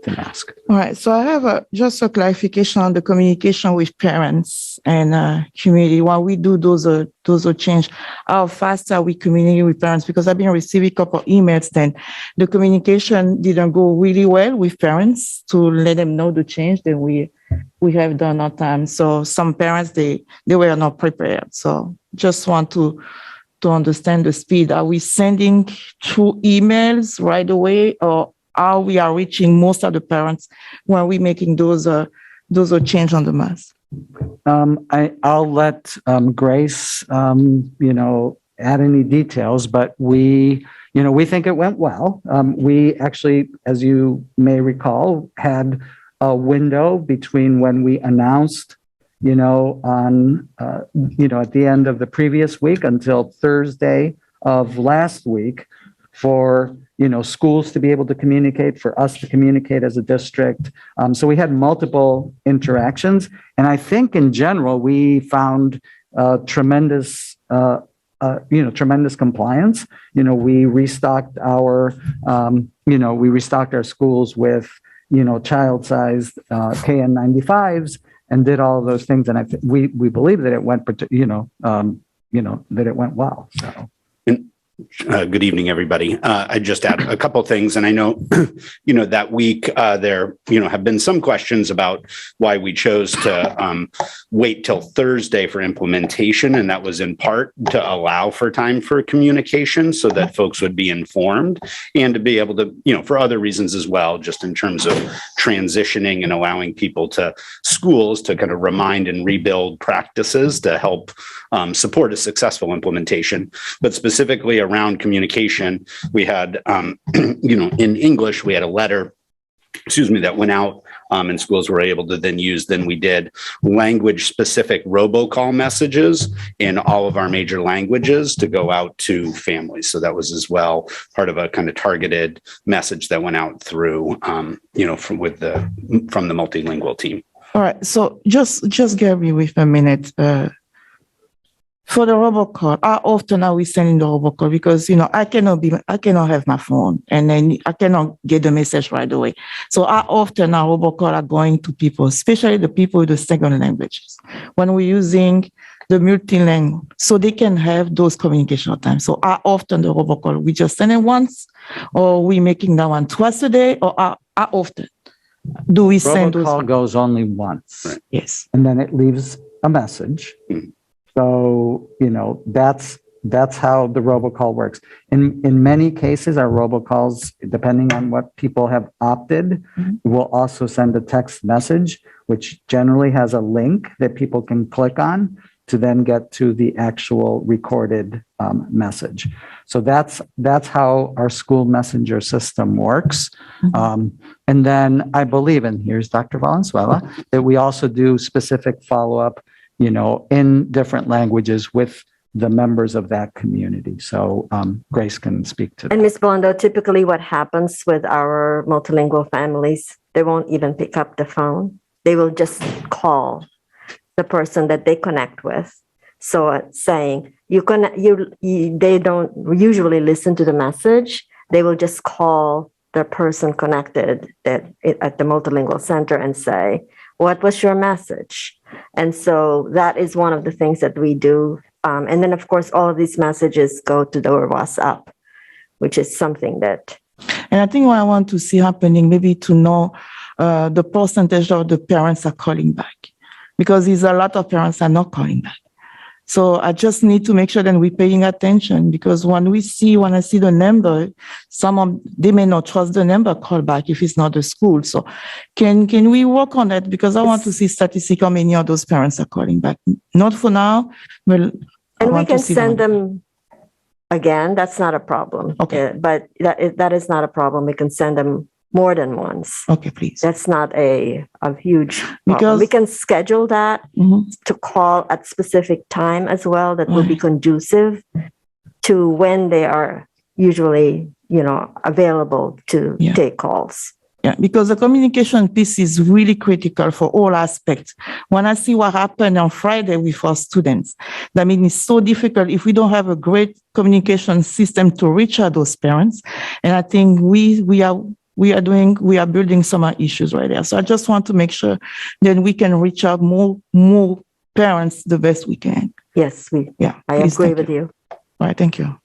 mask. All right. So I have just a clarification on the communication with parents and community. While we do those change, how fast are we communicating with parents? Because I've been receiving a couple of emails, then the communication didn't go really well with parents to let them know the change. Then we have done our time. So some parents, they were not prepared. So just want to understand the speed. Are we sending through emails right away, or are we reaching most of the parents when we're making those change on the mask? I'll let Grace, add any details, but we think it went well. We actually, as you may recall, had a window between when we announced, at the end of the previous week until Thursday of last week for, schools to be able to communicate, for us to communicate as a district. So we had multiple interactions. And I think in general, we found tremendous compliance. We restocked our schools with, child-sized KN95s and did all of those things. And we believe that it went, that it went well. So. Good evening, everybody. I just add a couple of things, and I know, that week there, have been some questions about why we chose to wait till Thursday for implementation, and that was in part to allow for time for communication so that folks would be informed and to be able to, for other reasons as well, just in terms of transitioning and allowing people to schools to kind of remind and rebuild practices to help support a successful implementation, but specifically around communication, we had, in English, we had a letter, that went out and schools were able to then use, we did language-specific robocall messages in all of our major languages to go out to families. So that was as well part of a kind of targeted message that went out through, from the multilingual team. All right. So just get me with a minute. For the robocall, how often are we sending the robocall? Because, I cannot have my phone and then I cannot get the message right away. So how often our robocall are going to people, especially the people with the second languages, when we're using the multilingual, so they can have those communication times. So how often the robocall, we just send it once, or we making that one twice a day, or how often do we send those? Robocall goes only once. Right. Yes. And then it leaves a message. Mm-hmm. So, that's how the robocall works. In many cases, our robocalls, depending on what people have opted, will also send a text message, which generally has a link that people can click on to then get to the actual recorded message. So that's how our school messenger system works. And then I believe, and here's Dr. Valenzuela, that we also do specific follow-up in different languages with the members of that community. So Grace can speak to that. And Ms. Bondo, typically what happens with our multilingual families, they won't even pick up the phone. They will just call the person that they connect with. So saying, they don't usually listen to the message. They will just call the person connected at the Multilingual Center and say, what was your message? And so that is one of the things that we do. And then, of course, all of these messages go to the WhatsApp, which is something that. And I think what I want to see happening, maybe to know the percentage of the parents are calling back, because there's a lot of parents are not calling back. So I just need to make sure that we're paying attention, because when I see the number, they may not trust the number call back if it's not the school. So can we work on that? Because I want to see statistics how many of those parents are calling back. Not for now, but and we can send them again, that's not a problem. Okay. But that is not a problem. We can send them more than once. Okay, please. That's not a huge problem. Because- We can schedule that Mhm. to call at specific time as well that will be Right. conducive to when they are usually, available to Yeah. take calls. Yeah, because the communication piece is really critical for all aspects. When I see what happened on Friday with our students, I mean, it's so difficult if we don't have a great communication system to reach out those parents. And I think we are building some issues right there. So I just want to make sure that we can reach out more parents the best we can. Yes, I please, agree thank with you. All right, thank you.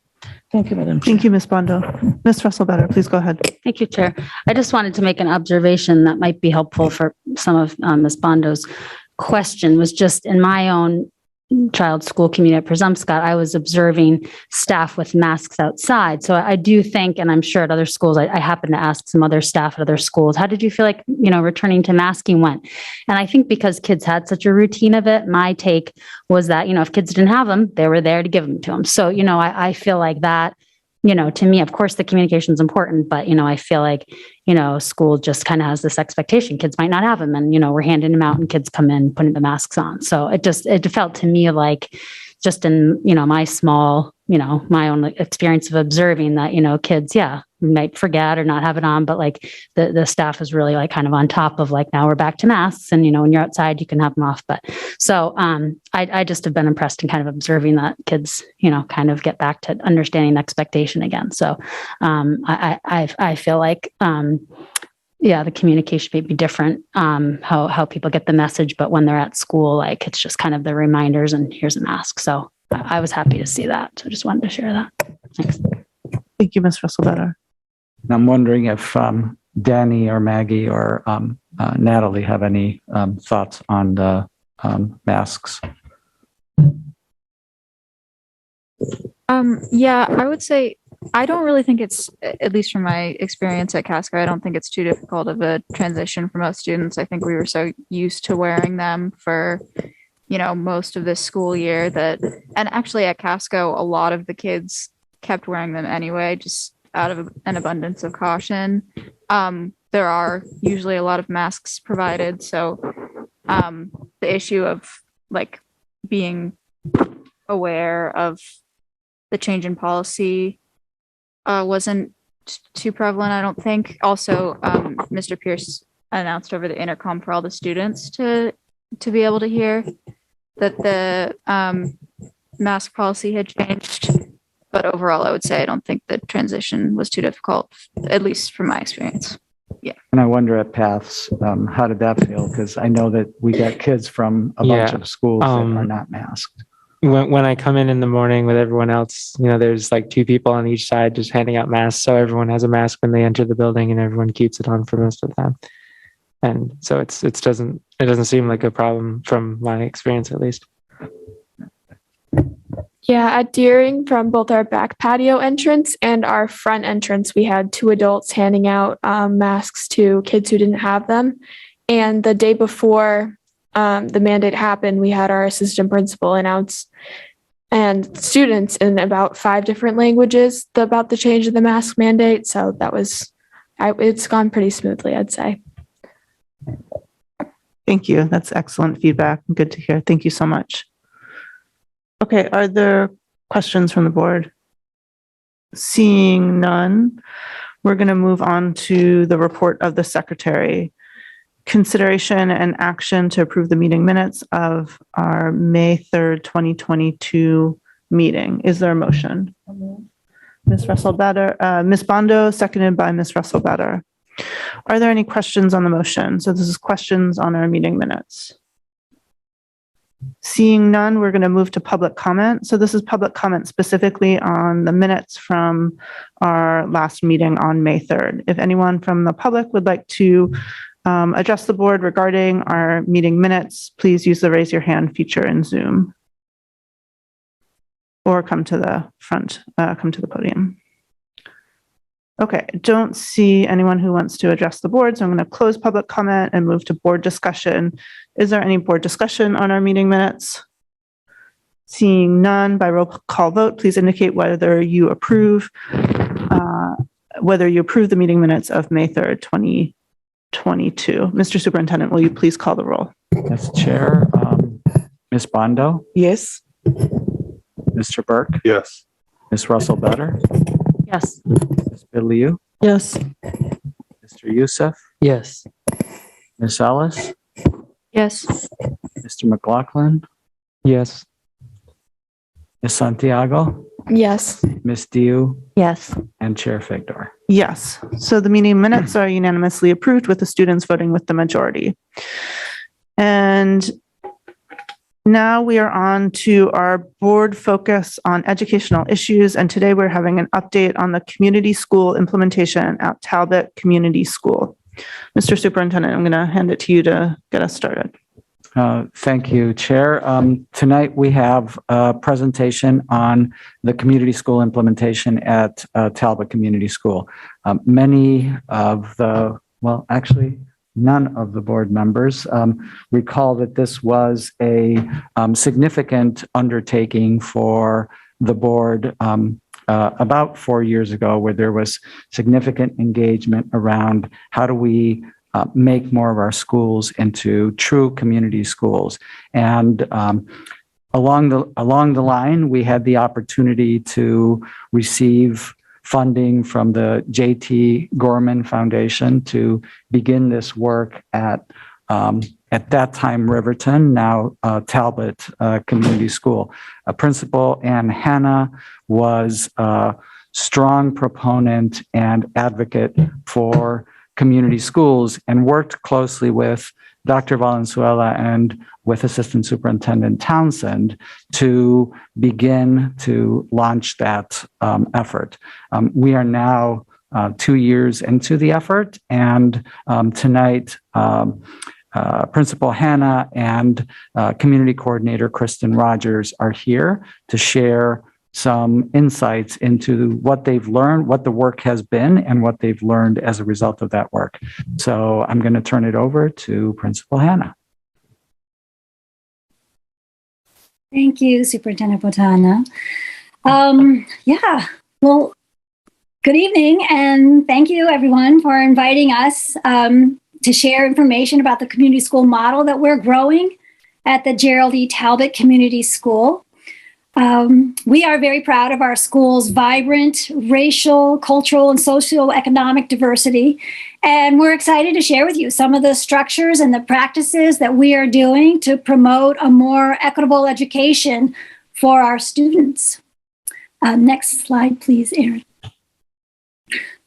Thank you, Madam Chair. Thank you, Ms. Bondo. Ms. Russell-Better, please go ahead. Thank you, Chair. I just wanted to make an observation that might be helpful for some of Ms. Bondo's question. Was just in my own child's school community at Presumpscot, I was observing staff with masks outside. So I do think, and I'm sure at other schools, I happened to ask some other staff at other schools, how did you feel like, returning to masking went? And I think because kids had such a routine of it, my take was that, if kids didn't have them, they were there to give them to them. So, I feel like that, to me, of course, the communication is important, but, I feel like, school just kind of has this expectation. Kids might not have them and, we're handing them out and kids come in, putting the masks on. So it felt to me like just in, my small, my own experience of observing that, kids, might forget or not have it on, but like the staff is really like kind of on top of like, now we're back to masks and, when you're outside, you can have them off. But so I just have been impressed and kind of observing that kids, kind of get back to understanding expectation again. So I feel like, the communication may be different, how people get the message, but when they're at school, like it's just kind of the reminders and here's a mask. So I was happy to see that. So just wanted to share that. Thanks. Thank you, Ms. Russell-Better. I'm wondering if Danny or Maggie or Natalie have any thoughts on the masks. Yeah, I would say I don't really think it's, at least from my experience at Casco, I don't think it's too difficult of a transition for most students. I think we were so used to wearing them for, most of this school year and actually at Casco, a lot of the kids kept wearing them anyway, just out of an abundance of caution. There are usually a lot of masks provided. So the issue of like being aware of the change in policy wasn't too prevalent, I don't think. Also, Mr. Pierce announced over the intercom for all the students to be able to hear that the mask policy had changed. But overall, I would say I don't think the transition was too difficult, at least from my experience. Yeah. And I wonder at Paths, how did that feel? Because I know that we got kids from a bunch of schools that are not masked. When I come in the morning with everyone else, there's like two people on each side just handing out masks. So everyone has a mask when they enter the building and everyone keeps it on for most of the time. And so it doesn't seem like a problem from my experience, at least. Yeah, at Deering, from both our back patio entrance and our front entrance, we had two adults handing out masks to kids who didn't have them. And the day before the mandate happened, we had our assistant principal announce and students in about 5 different languages about the change of the mask mandate. So that was, it's gone pretty smoothly, I'd say. Thank you. That's excellent feedback. Good to hear. Thank you so much. Okay, are there questions from the board? Seeing none, we're going to move on to the report of the secretary. Consideration and action to approve the meeting minutes of our May 3rd, 2022 meeting. Is there a motion? Ms. Russell-Better, Ms. Bondo, seconded by Ms. Russell-Better. Are there any questions on the motion? So this is questions on our meeting minutes. Seeing none, we're going to move to public comment. So this is public comment specifically on the minutes from our last meeting on May 3rd. If anyone from the public would like to address the board regarding our meeting minutes, please use the raise your hand feature in Zoom. Or come to the front, come to the podium. Okay, don't see anyone who wants to address the board, so I'm going to close public comment and move to board discussion. Is there any board discussion on our meeting minutes? Seeing none, by roll call vote, please indicate whether you approve the meeting minutes of May 3rd, 2022. Mr. Superintendent, will you please call the roll? Yes, Chair. Ms. Bondo, Yes. Mr. Burke, Yes. Ms. Russell Better, Yes. Ms. Biliu, Yes. Mr. Youssef, Yes. Ms. Ellis, Yes. Mr. McLaughlin, Yes. Ms. Santiago, Yes. Ms. Diu, Yes. and Chair Figdor. Yes. So the meeting minutes are unanimously approved with the students voting with the majority. And now we are on to our board focus on educational issues. And today we're having an update on the community school implementation at Talbot Community School. Mr. Superintendent, I'm going to hand it to you to get us started. Thank you, Chair. Tonight we have a presentation on the community school implementation at Talbot Community School. Many of the, well, actually, none of the board members recall that this was a significant undertaking for the board about 4 years ago, where there was significant engagement around how do we make more of our schools into true community schools. And along the line, we had the opportunity to receive funding from the J.T. Gorman Foundation to begin this work at that time Riverton, now Talbot Community School. Principal Ann Hanna was a strong proponent and advocate for community schools and worked closely with Dr. Valenzuela and with Assistant Superintendent Townsend to begin to launch that effort. We are now 2 years into the effort, and tonight Principal Hannah and Community Coordinator Kristen Rogers are here to share some insights into what they've learned, what the work has been, and what they've learned as a result of that work. So I'm going to turn it over to Principal Hannah. Thank you, Superintendent Botana. Well, good evening, and thank you everyone for inviting us to share information about the community school model that we're growing at the Gerald E. Talbot Community School. We are very proud of our school's vibrant racial, cultural, and socioeconomic diversity. And we're excited to share with you some of the structures and the practices that we are doing to promote a more equitable education for our students. Next slide, please, Erin.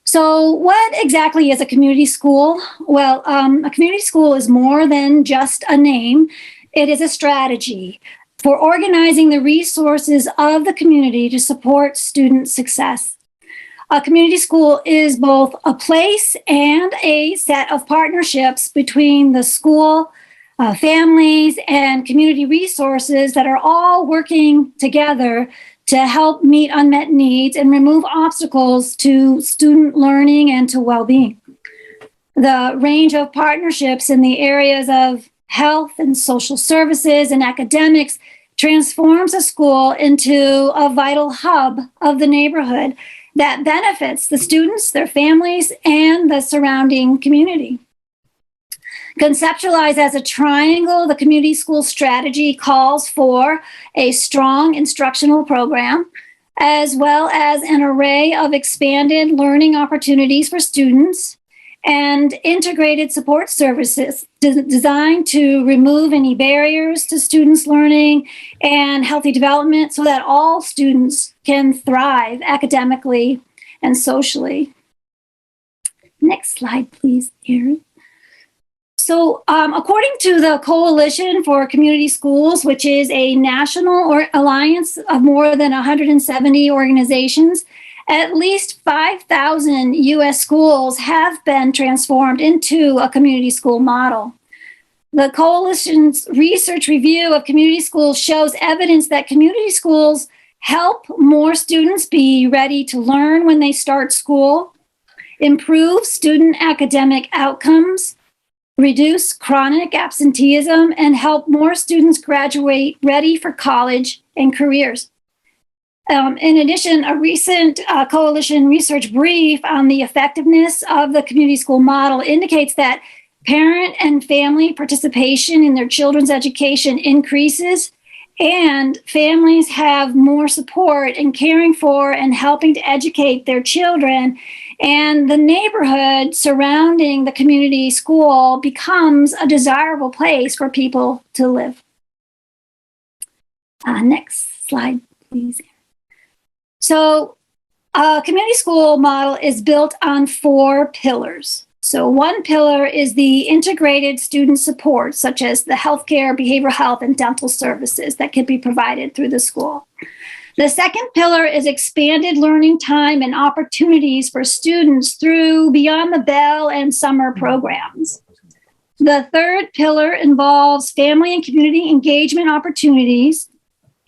So what exactly is a community school? Well, a community school is more than just a name. It is a strategy for organizing the resources of the community to support student success. A community school is both a place and a set of partnerships between the school, families, and community resources that are all working together to help meet unmet needs and remove obstacles to student learning and to well-being. The range of partnerships in the areas of health and social services and academics transforms a school into a vital hub of the neighborhood that benefits the students, their families, and the surrounding community. Conceptualized as a triangle, the community school strategy calls for a strong instructional program, as well as an array of expanded learning opportunities for students and integrated support services designed to remove any barriers to students' learning and healthy development so that all students can thrive academically and socially. Next slide, please, Erin. So according to the Coalition for Community Schools, which is a national alliance of more than 170 organizations, at least 5,000 U.S. schools have been transformed into a community school model. The Coalition's research review of community schools shows evidence that community schools help more students be ready to learn when they start school, improve student academic outcomes, reduce chronic absenteeism, and help more students graduate ready for college and careers. In addition, a recent coalition research brief on the effectiveness of the community school model indicates that parent and family participation in their children's education increases, and families have more support in caring for and helping to educate their children, and the neighborhood surrounding the community school becomes a desirable place for people to live. Next slide, please. So a community school model is built on 4 pillars. So one pillar is the integrated student support, such as the healthcare, behavioral health, and dental services that can be provided through the school. The second pillar is expanded learning time and opportunities for students through Beyond the Bell and summer programs. The third pillar involves family and community engagement opportunities.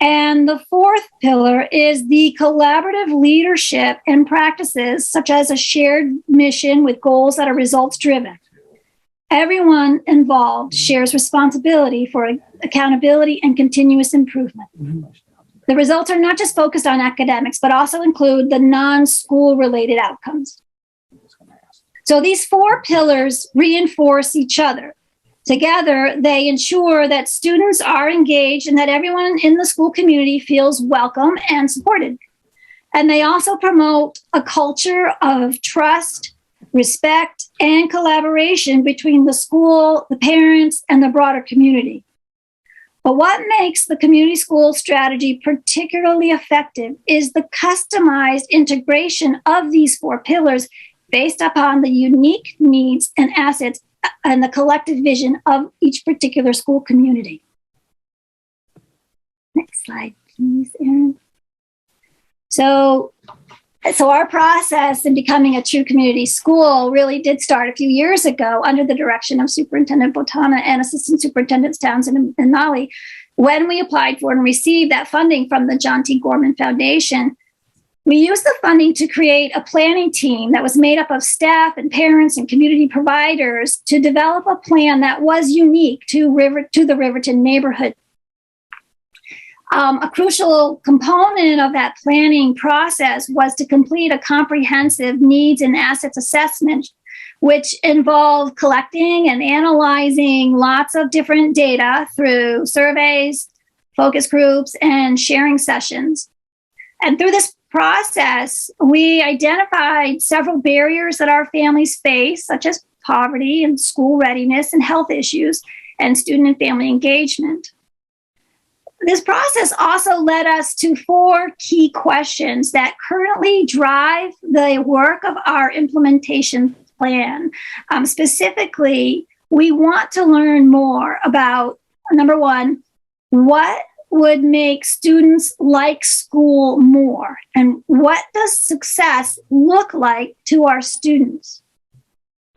And the fourth pillar is the collaborative leadership and practices, such as a shared mission with goals that are results driven. Everyone involved shares responsibility for accountability and continuous improvement. The results are not just focused on academics, but also include the non-school related outcomes. So these 4 pillars reinforce each other. Together, they ensure that students are engaged and that everyone in the school community feels welcome and supported. And they also promote a culture of trust, respect, and collaboration between the school, the parents, and the broader community. But what makes the community school strategy particularly effective is the customized integration of these 4 pillars based upon the unique needs and assets and the collective vision of each particular school community. Next slide, please, Erin. So our process in becoming a true community school really did start a few years ago under the direction of Superintendent Botana and Assistant Superintendents Townsend and Nolly, when we applied for and received that funding from the John T. Gorman Foundation. We used the funding to create a planning team that was made up of staff and parents and community providers to develop a plan that was unique to the Riverton neighborhood. A crucial component of that planning process was to complete a comprehensive needs and assets assessment, which involved collecting and analyzing lots of different data through surveys, focus groups, and sharing sessions. And through this process, we identified several barriers that our families face, such as poverty and school readiness and health issues and student and family engagement. This process also led us to 4 key questions that currently drive the work of our implementation plan. Specifically, we want to learn more about, number 1, what would make students like school more? And what does success look like to our students?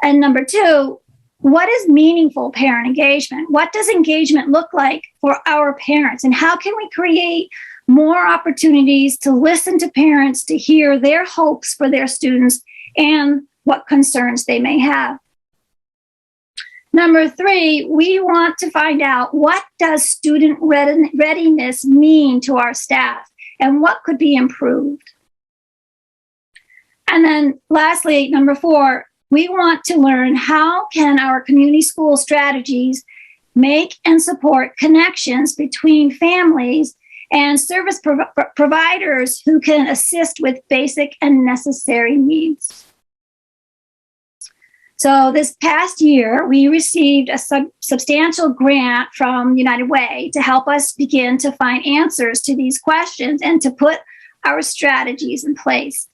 And number 2, what is meaningful parent engagement? What does engagement look like for our parents? And how can we create more opportunities to listen to parents, to hear their hopes for their students and what concerns they may have? Number 3, we want to find out, what does student readiness mean to our staff and what could be improved? And then lastly, number 4, we want to learn, how can our community school strategies make and support connections between families and service providers who can assist with basic and necessary needs. So this past year, we received a substantial grant from United Way to help us begin to find answers to these questions and to put our strategies in place.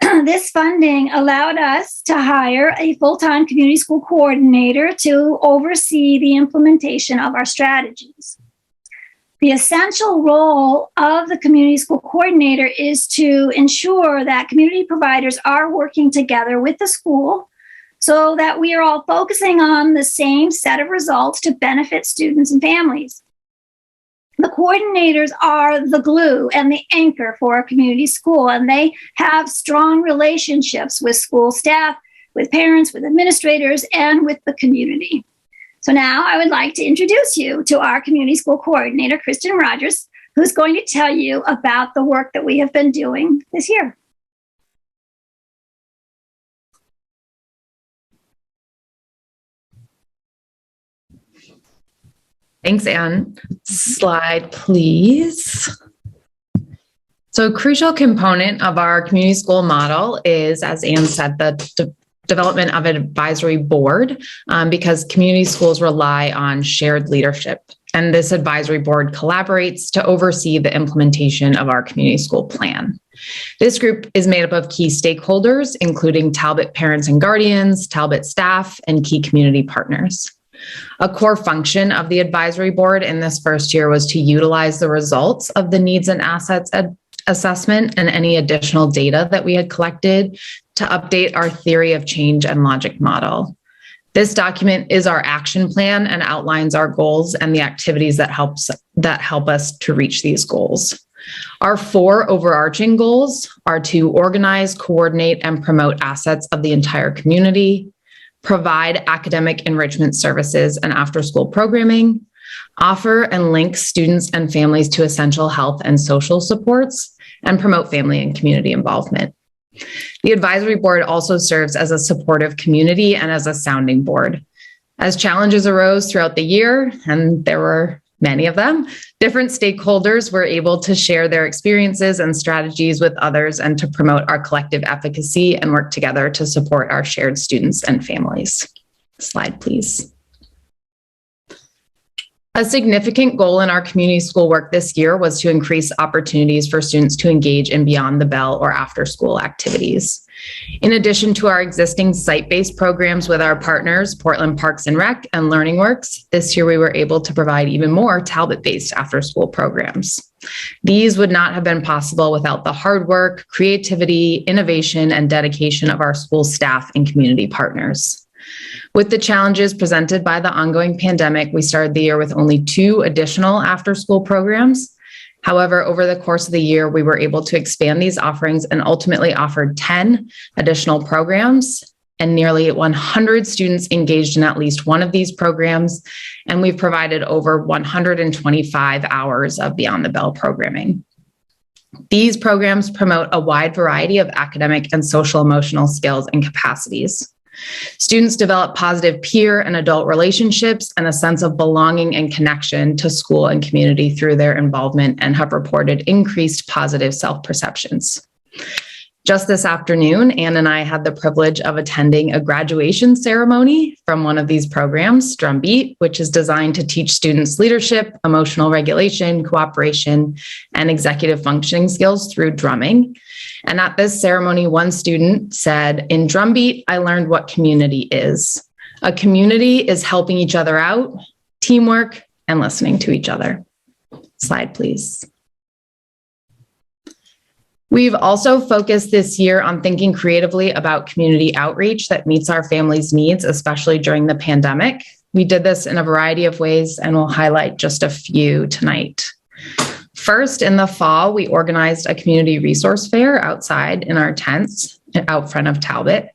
This funding allowed us to hire a full-time community school coordinator to oversee the implementation of our strategies. The essential role of the community school coordinator is to ensure that community providers are working together with the school so that we are all focusing on the same set of results to benefit students and families. The coordinators are the glue and the anchor for a community school, and they have strong relationships with school staff, with parents, with administrators, and with the community. So now I would like to introduce you to our community school coordinator, Kristen Rogers, who's going to tell you about the work that we have been doing this year. Thanks, Anne. Slide, please. So a crucial component of our community school model is, as Anne said, the development of an advisory board, because community schools rely on shared leadership. And this advisory board collaborates to oversee the implementation of our community school plan. This group is made up of key stakeholders, including Talbot parents and guardians, Talbot staff, and key community partners. A core function of the advisory board in this first year was to utilize the results of the needs and assets assessment and any additional data that we had collected to update our theory of change and logic model. This document is our action plan and outlines our goals and the activities that help us to reach these goals. Our 4 overarching goals are to organize, coordinate, and promote assets of the entire community, provide academic enrichment services and after-school programming, offer and link students and families to essential health and social supports, and promote family and community involvement. The advisory board also serves as a supportive community and as a sounding board. As challenges arose throughout the year, and there were many of them, different stakeholders were able to share their experiences and strategies with others and to promote our collective efficacy and work together to support our shared students and families. Slide, please. A significant goal in our community school work this year was to increase opportunities for students to engage in beyond the bell or after school activities. In addition to our existing site-based programs with our partners, Portland Parks and Rec and Learning Works, this year we were able to provide even more Talbot-based after-school programs. These would not have been possible without the hard work, creativity, innovation, and dedication of our school staff and community partners. With the challenges presented by the ongoing pandemic, we started the year with only 2 additional after-school programs. However, over the course of the year, we were able to expand these offerings and ultimately offered 10 additional programs, and nearly 100 students engaged in at least one of these programs. And we've provided over 125 hours of Beyond the Bell programming. These programs promote a wide variety of academic and social emotional skills and capacities. Students develop positive peer and adult relationships and a sense of belonging and connection to school and community through their involvement and have reported increased positive self-perceptions. Just this afternoon, Anne and I had the privilege of attending a graduation ceremony from one of these programs, Drumbeat, which is designed to teach students leadership, emotional regulation, cooperation, and executive functioning skills through drumming. And at this ceremony, one student said, "In Drumbeat, I learned what community is. A community is helping each other out, teamwork, and listening to each other." Slide, please. We've also focused this year on thinking creatively about community outreach that meets our families' needs, especially during the pandemic. We did this in a variety of ways, and we'll highlight just a few tonight. First, in the fall, we organized a community resource fair outside in our tents out front of Talbot.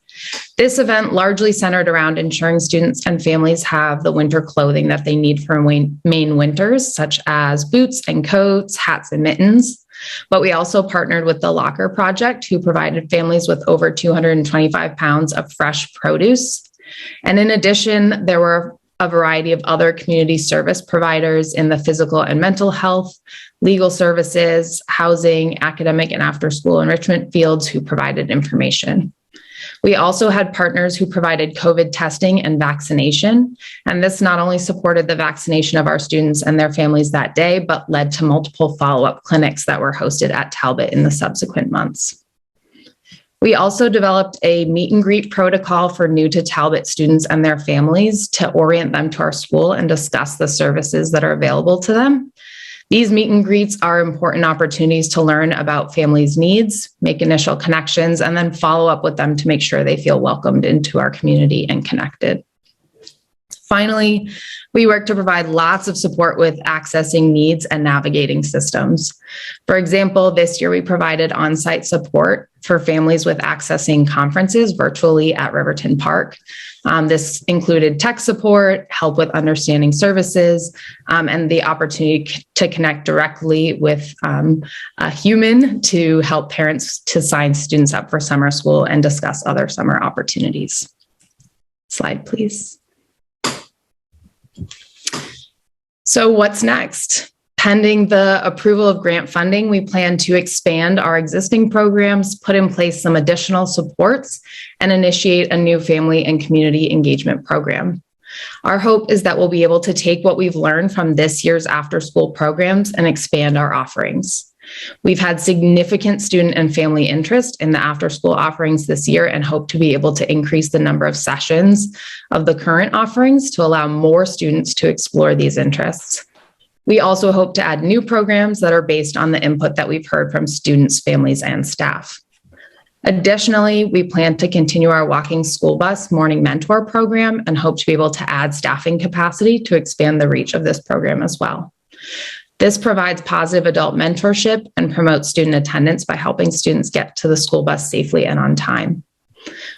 This event largely centered around ensuring students and families have the winter clothing that they need for Maine winters, such as boots and coats, hats and mittens. But we also partnered with the Locker Project, who provided families with over 225 pounds of fresh produce. And in addition, there were a variety of other community service providers in the physical and mental health, legal services, housing, academic, and after-school enrichment fields who provided information. We also had partners who provided COVID testing and vaccination, and this not only supported the vaccination of our students and their families that day, but led to multiple follow-up clinics that were hosted at Talbot in the subsequent months. We also developed a meet and greet protocol for new to Talbot students and their families to orient them to our school and discuss the services that are available to them. These meet and greets are important opportunities to learn about families' needs, make initial connections, and then follow up with them to make sure they feel welcomed into our community and connected. Finally, we work to provide lots of support with accessing needs and navigating systems. For example, this year we provided on-site support for families with accessing conferences virtually at Riverton Park. This included tech support, help with understanding services, and the opportunity to connect directly with a human to help parents to sign students up for summer school and discuss other summer opportunities. Slide, please. So what's next? Pending the approval of grant funding, we plan to expand our existing programs, put in place some additional supports, and initiate a new family and community engagement program. Our hope is that we'll be able to take what we've learned from this year's after-school programs and expand our offerings. We've had significant student and family interest in the after-school offerings this year and hope to be able to increase the number of sessions of the current offerings to allow more students to explore these interests. We also hope to add new programs that are based on the input that we've heard from students, families, and staff. Additionally, we plan to continue our walking school bus morning mentor program and hope to be able to add staffing capacity to expand the reach of this program as well. This provides positive adult mentorship and promotes student attendance by helping students get to the school bus safely and on time.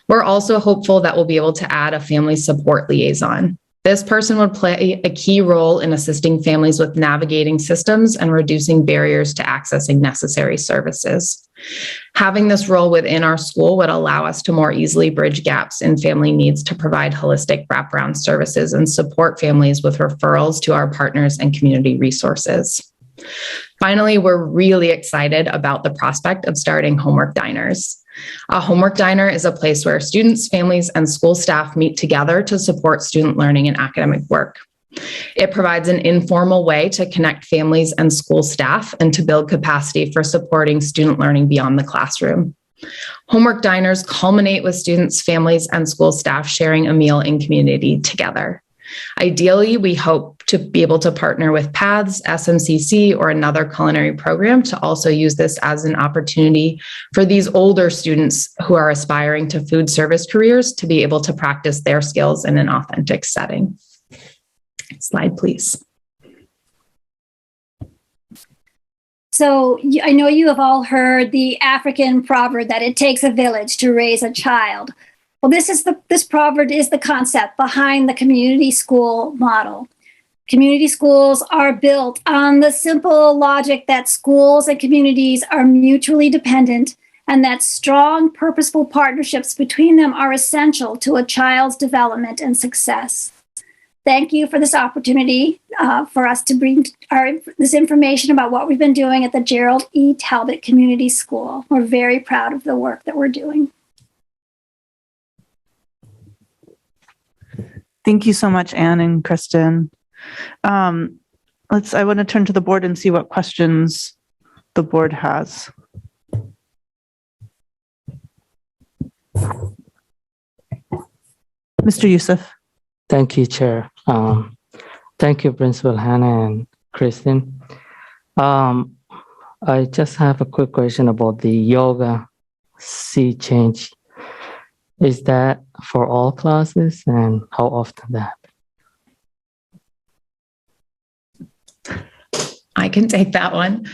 We're also hopeful that we'll be able to add a family support liaison. This person would play a key role in assisting families with navigating systems and reducing barriers to accessing necessary services. Having this role within our school would allow us to more easily bridge gaps in family needs to provide holistic wraparound services and support families with referrals to our partners and community resources. Finally, we're really excited about the prospect of starting homework diners. A homework diner is a place where students, families, and school staff meet together to support student learning and academic work. It provides an informal way to connect families and school staff and to build capacity for supporting student learning beyond the classroom. Homework diners culminate with students, families, and school staff sharing a meal in community together. Ideally, we hope to be able to partner with Paths, SMCC, or another culinary program to also use this as an opportunity for these older students who are aspiring to food service careers to be able to practice their skills in an authentic setting. Slide, please. So I know you have all heard the African proverb that it takes a village to raise a child. Well, this proverb is the concept behind the community school model. Community schools are built on the simple logic that schools and communities are mutually dependent and that strong, purposeful partnerships between them are essential to a child's development and success. Thank you for this opportunity for us to bring this information about what we've been doing at the Gerald E. Talbot Community School. We're very proud of the work that we're doing. Thank you so much, Anne and Kristen. I want to turn to the board and see what questions the board has. Mr. Youssef. Thank you, Chair. Thank you, Principal Hannah and Kristen. I just have a quick question about the yoga sea change. Is that for all classes and how often that? I can take that one.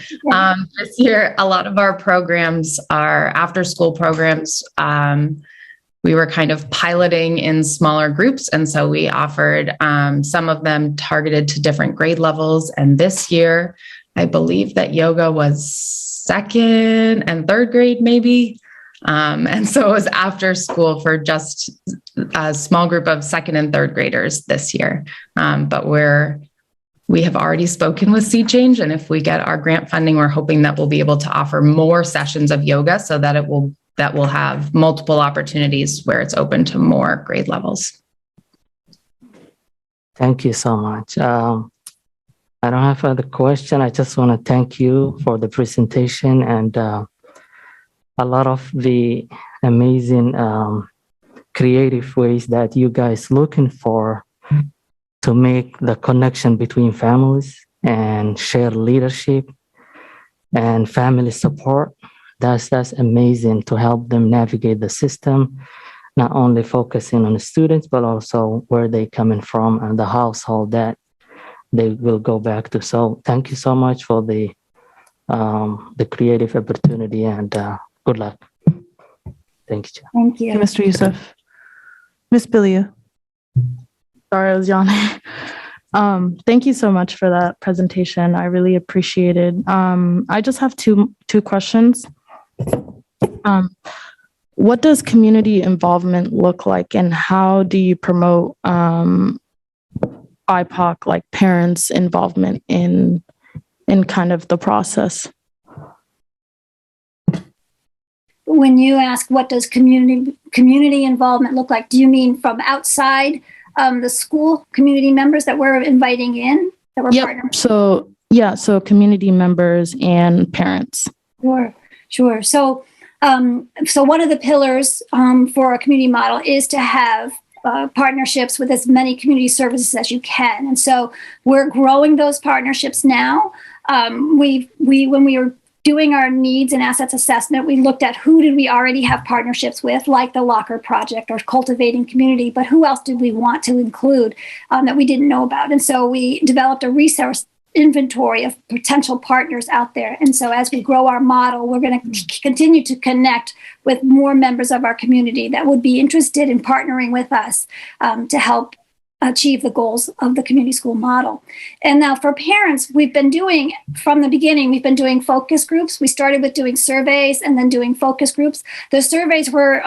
This year, a lot of our programs are after-school programs. We were kind of piloting in smaller groups, and so we offered some of them targeted to different grade levels. And this year, I believe that yoga was second and third grade, maybe. And so it was after school for just a small group of second and third graders this year. But we have already spoken with Sea Change, and if we get our grant funding, we're hoping that we'll be able to offer more sessions of yoga so that we'll have multiple opportunities where it's open to more grade levels. Thank you so much. I don't have other question. I just want to thank you for the presentation and a lot of the amazing creative ways that you guys looking for to make the connection between families and share leadership and family support. That's amazing to help them navigate the system not only focusing on the students, but also where they coming from and the household that they will go back to. So thank you so much for the creative opportunity, and good luck. Thank you. Thank you. Mr. Youssef. Ms. Bilia. Sorry, I was yawning. Thank you so much for that presentation. I really appreciate it. I just have two questions. What does community involvement look like, and how do you promote BIPOC, like parents' involvement in kind of the process? When you ask what does community involvement look like, do you mean from outside the school, community members that we're inviting in, that we're partnering? So community members and parents. Sure. So one of the pillars for a community model is to have partnerships with as many community services as you can. And so we're growing those partnerships now. When we were doing our needs and assets assessment, we looked at who did we already have partnerships with, like the Locker Project or Cultivating Community, but who else did we want to include that we didn't know about? And so we developed a resource inventory of potential partners out there. And so as we grow our model, we're going to continue to connect with more members of our community that would be interested in partnering with us to help achieve the goals of the community school model. And now for parents, we've been doing, from the beginning, we've been doing focus groups. We started with doing surveys and then doing focus groups. The surveys were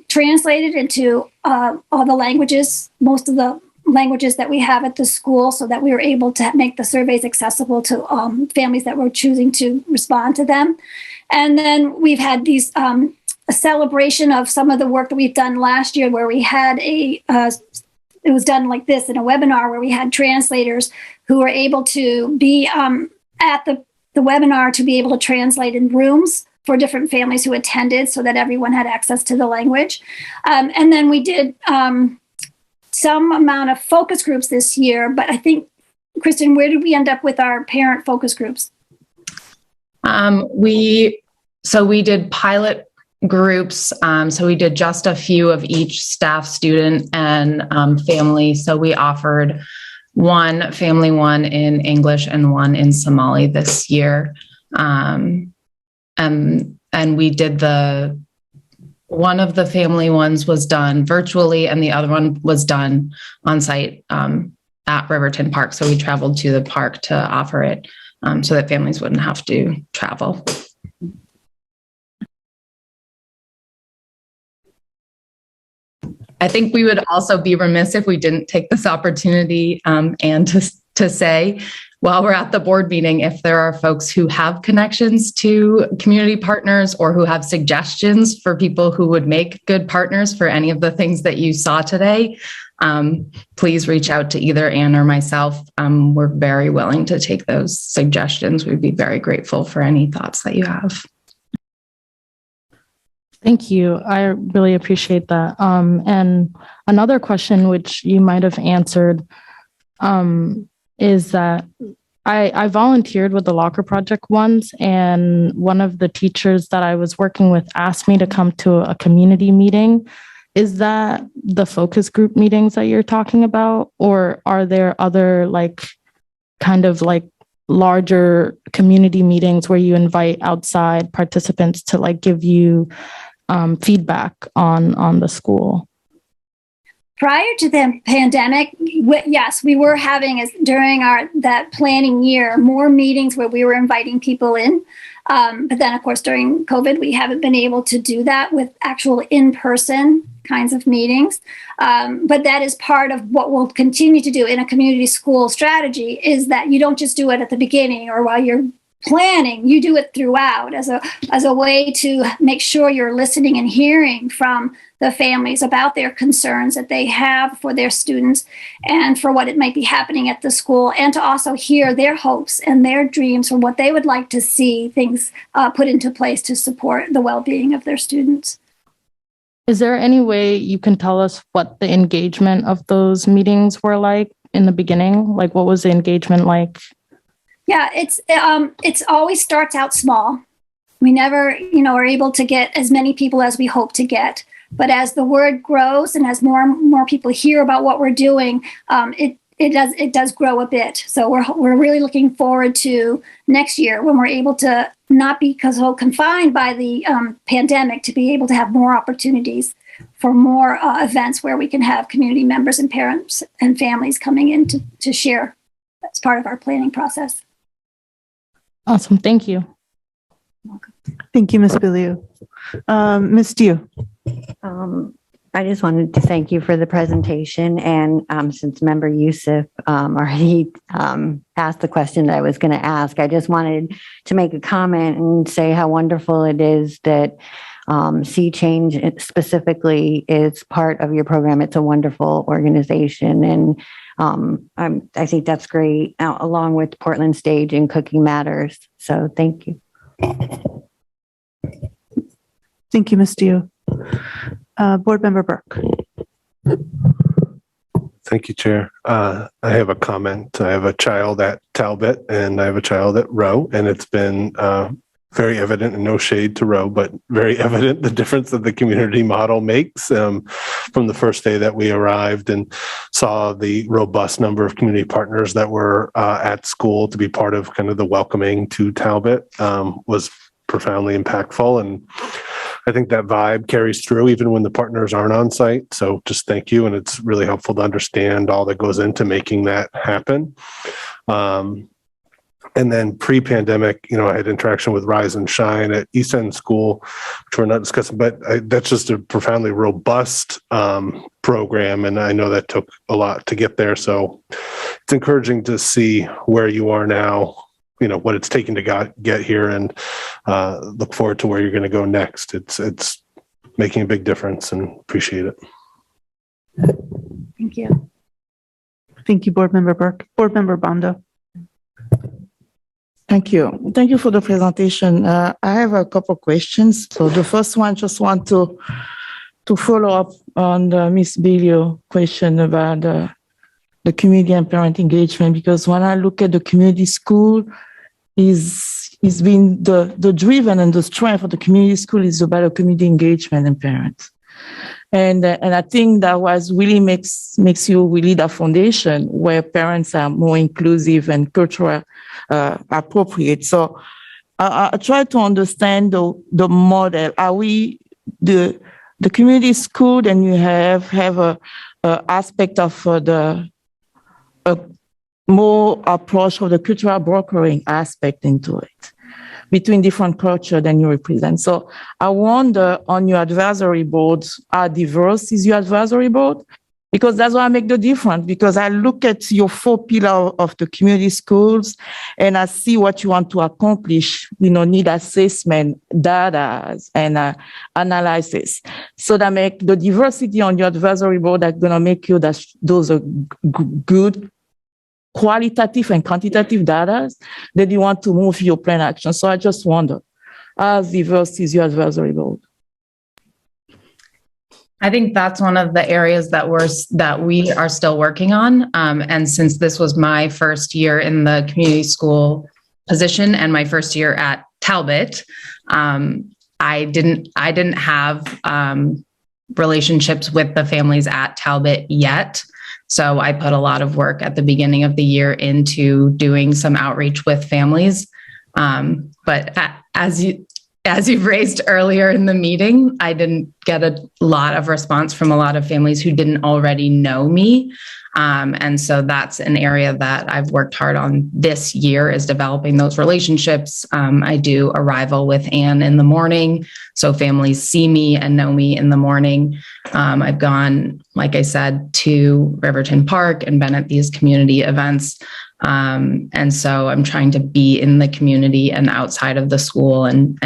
translated into all the languages, most of the languages that we have at the school, so that we were able to make the surveys accessible to families that were choosing to respond to them. And then we've had these a celebration of some of the work that we've done last year, where we had it was done like this in a webinar, where we had translators who were able to be at the webinar to be able to translate in rooms for different families who attended, so that everyone had access to the language. And then we did some amount of focus groups this year, but I think, Kristen, where did we end up with our parent focus groups? We did pilot groups. So we did just a few of each staff, student, and family. So we offered one family, one in English and one in Somali this year. And we did one of the family ones was done virtually, and the other one was done on site at Riverton Park. So we traveled to the park to offer it so that families wouldn't have to travel. I think we would also be remiss if we didn't take this opportunity and to say, while we're at the board meeting, if there are folks who have connections to community partners or who have suggestions for people who would make good partners for any of the things that you saw today, please reach out to either Anne or myself. We're very willing to take those suggestions. We'd be very grateful for any thoughts that you have. Thank you. I really appreciate that. And another question, which you might have answered, is that I volunteered with the Locker Project once, and one of the teachers that I was working with asked me to come to a community meeting. Is that the focus group meetings that you're talking about, or are there other kind of larger community meetings where you invite outside participants to give you feedback on the school? Prior to the pandemic, yes, we were having, during that planning year, more meetings where we were inviting people in. But then, of course, during COVID, we haven't been able to do that with actual in-person kinds of meetings. But that is part of what we'll continue to do in a community school strategy, is that you don't just do it at the beginning or while you're planning, you do it throughout as a way to make sure you're listening and hearing from the families about their concerns that they have for their students and for what it might be happening at the school, and to also hear their hopes and their dreams for what they would like to see things put into place to support the well-being of their students. Is there any way you can tell us what the engagement of those meetings were like in the beginning? What was the engagement like? Yeah, it's always starts out small. We never, are able to get as many people as we hope to get. But as the word grows and as more and more people hear about what we're doing, it does grow a bit. So we're really looking forward to next year when we're able to not be so confined by the pandemic, to be able to have more opportunities for more events where we can have community members and parents and families coming in to share as part of our planning process. Awesome. Thank you. Thank you, Ms. Biliu. Ms. Dew. I just wanted to thank you for the presentation. And since Member Youssef already asked the question that I was going to ask, I just wanted to make a comment and say how wonderful it is that Sea Change specifically is part of your program. It's a wonderful organization. And I think that's great, along with Portland Stage and Cooking Matters. So thank you. Thank you, Ms. Dew. Board Member Burke. Thank you, Chair. I have a comment. I have a child at Talbot and I have a child at Rowe, and it's been very evident, and no shade to Rowe, but very evident the difference that the community model makes from the first day that we arrived and saw the robust number of community partners that were at school to be part of kind of the welcoming to Talbot was profoundly impactful. And I think that vibe carries through even when the partners aren't on site. So just thank you. And it's really helpful to understand all that goes into making that happen. And then pre-pandemic, I had interaction with Rise and Shine at East End School, which we're not discussing, but that's just a profoundly robust program. And I know that took a lot to get there. So it's encouraging to see where you are now, what it's taken to get here, and look forward to where you're going to go next. It's making a big difference, and appreciate it. Thank you. Thank you, Board Member Burke. Board Member Bondo. Thank you. Thank you for the presentation. I have a couple of questions. So the first one, just want to follow up on the Ms. Biliu question about the community and parent engagement, because when I look at the community school, is been the driven and the strength of the community school is about the community engagement and parents. And I think that was really makes you really the foundation where parents are more inclusive and cultural appropriate. So I try to understand the model. Are we the community school? Then you have a aspect of the more approach of the cultural brokering aspect into it between different culture than you represent. So I wonder, on your advisory boards, how diverse is your advisory board? Because that's why I make the difference, because I look at your 4 pillars of the community schools and I see what you want to accomplish, need assessment, data, and analysis. So that make the diversity on your advisory board that's going to make you those are good qualitative and quantitative data that you want to move your plan action. So I just wonder, how diverse is your advisory board? I think that's one of the areas that we are still working on. And since this was my first year in the community school position and my first year at Talbot, I didn't have relationships with the families at Talbot yet. So I put a lot of work at the beginning of the year into doing some outreach with families. But as you've raised earlier in the meeting, I didn't get a lot of response from a lot of families who didn't already know me. And so that's an area that I've worked hard on this year, is developing those relationships. I do arrival with Anne in the morning, so families see me and know me in the morning. I've gone, like I said, to Riverton Park and been at these community events. And so I'm trying to be in the community and outside of the school and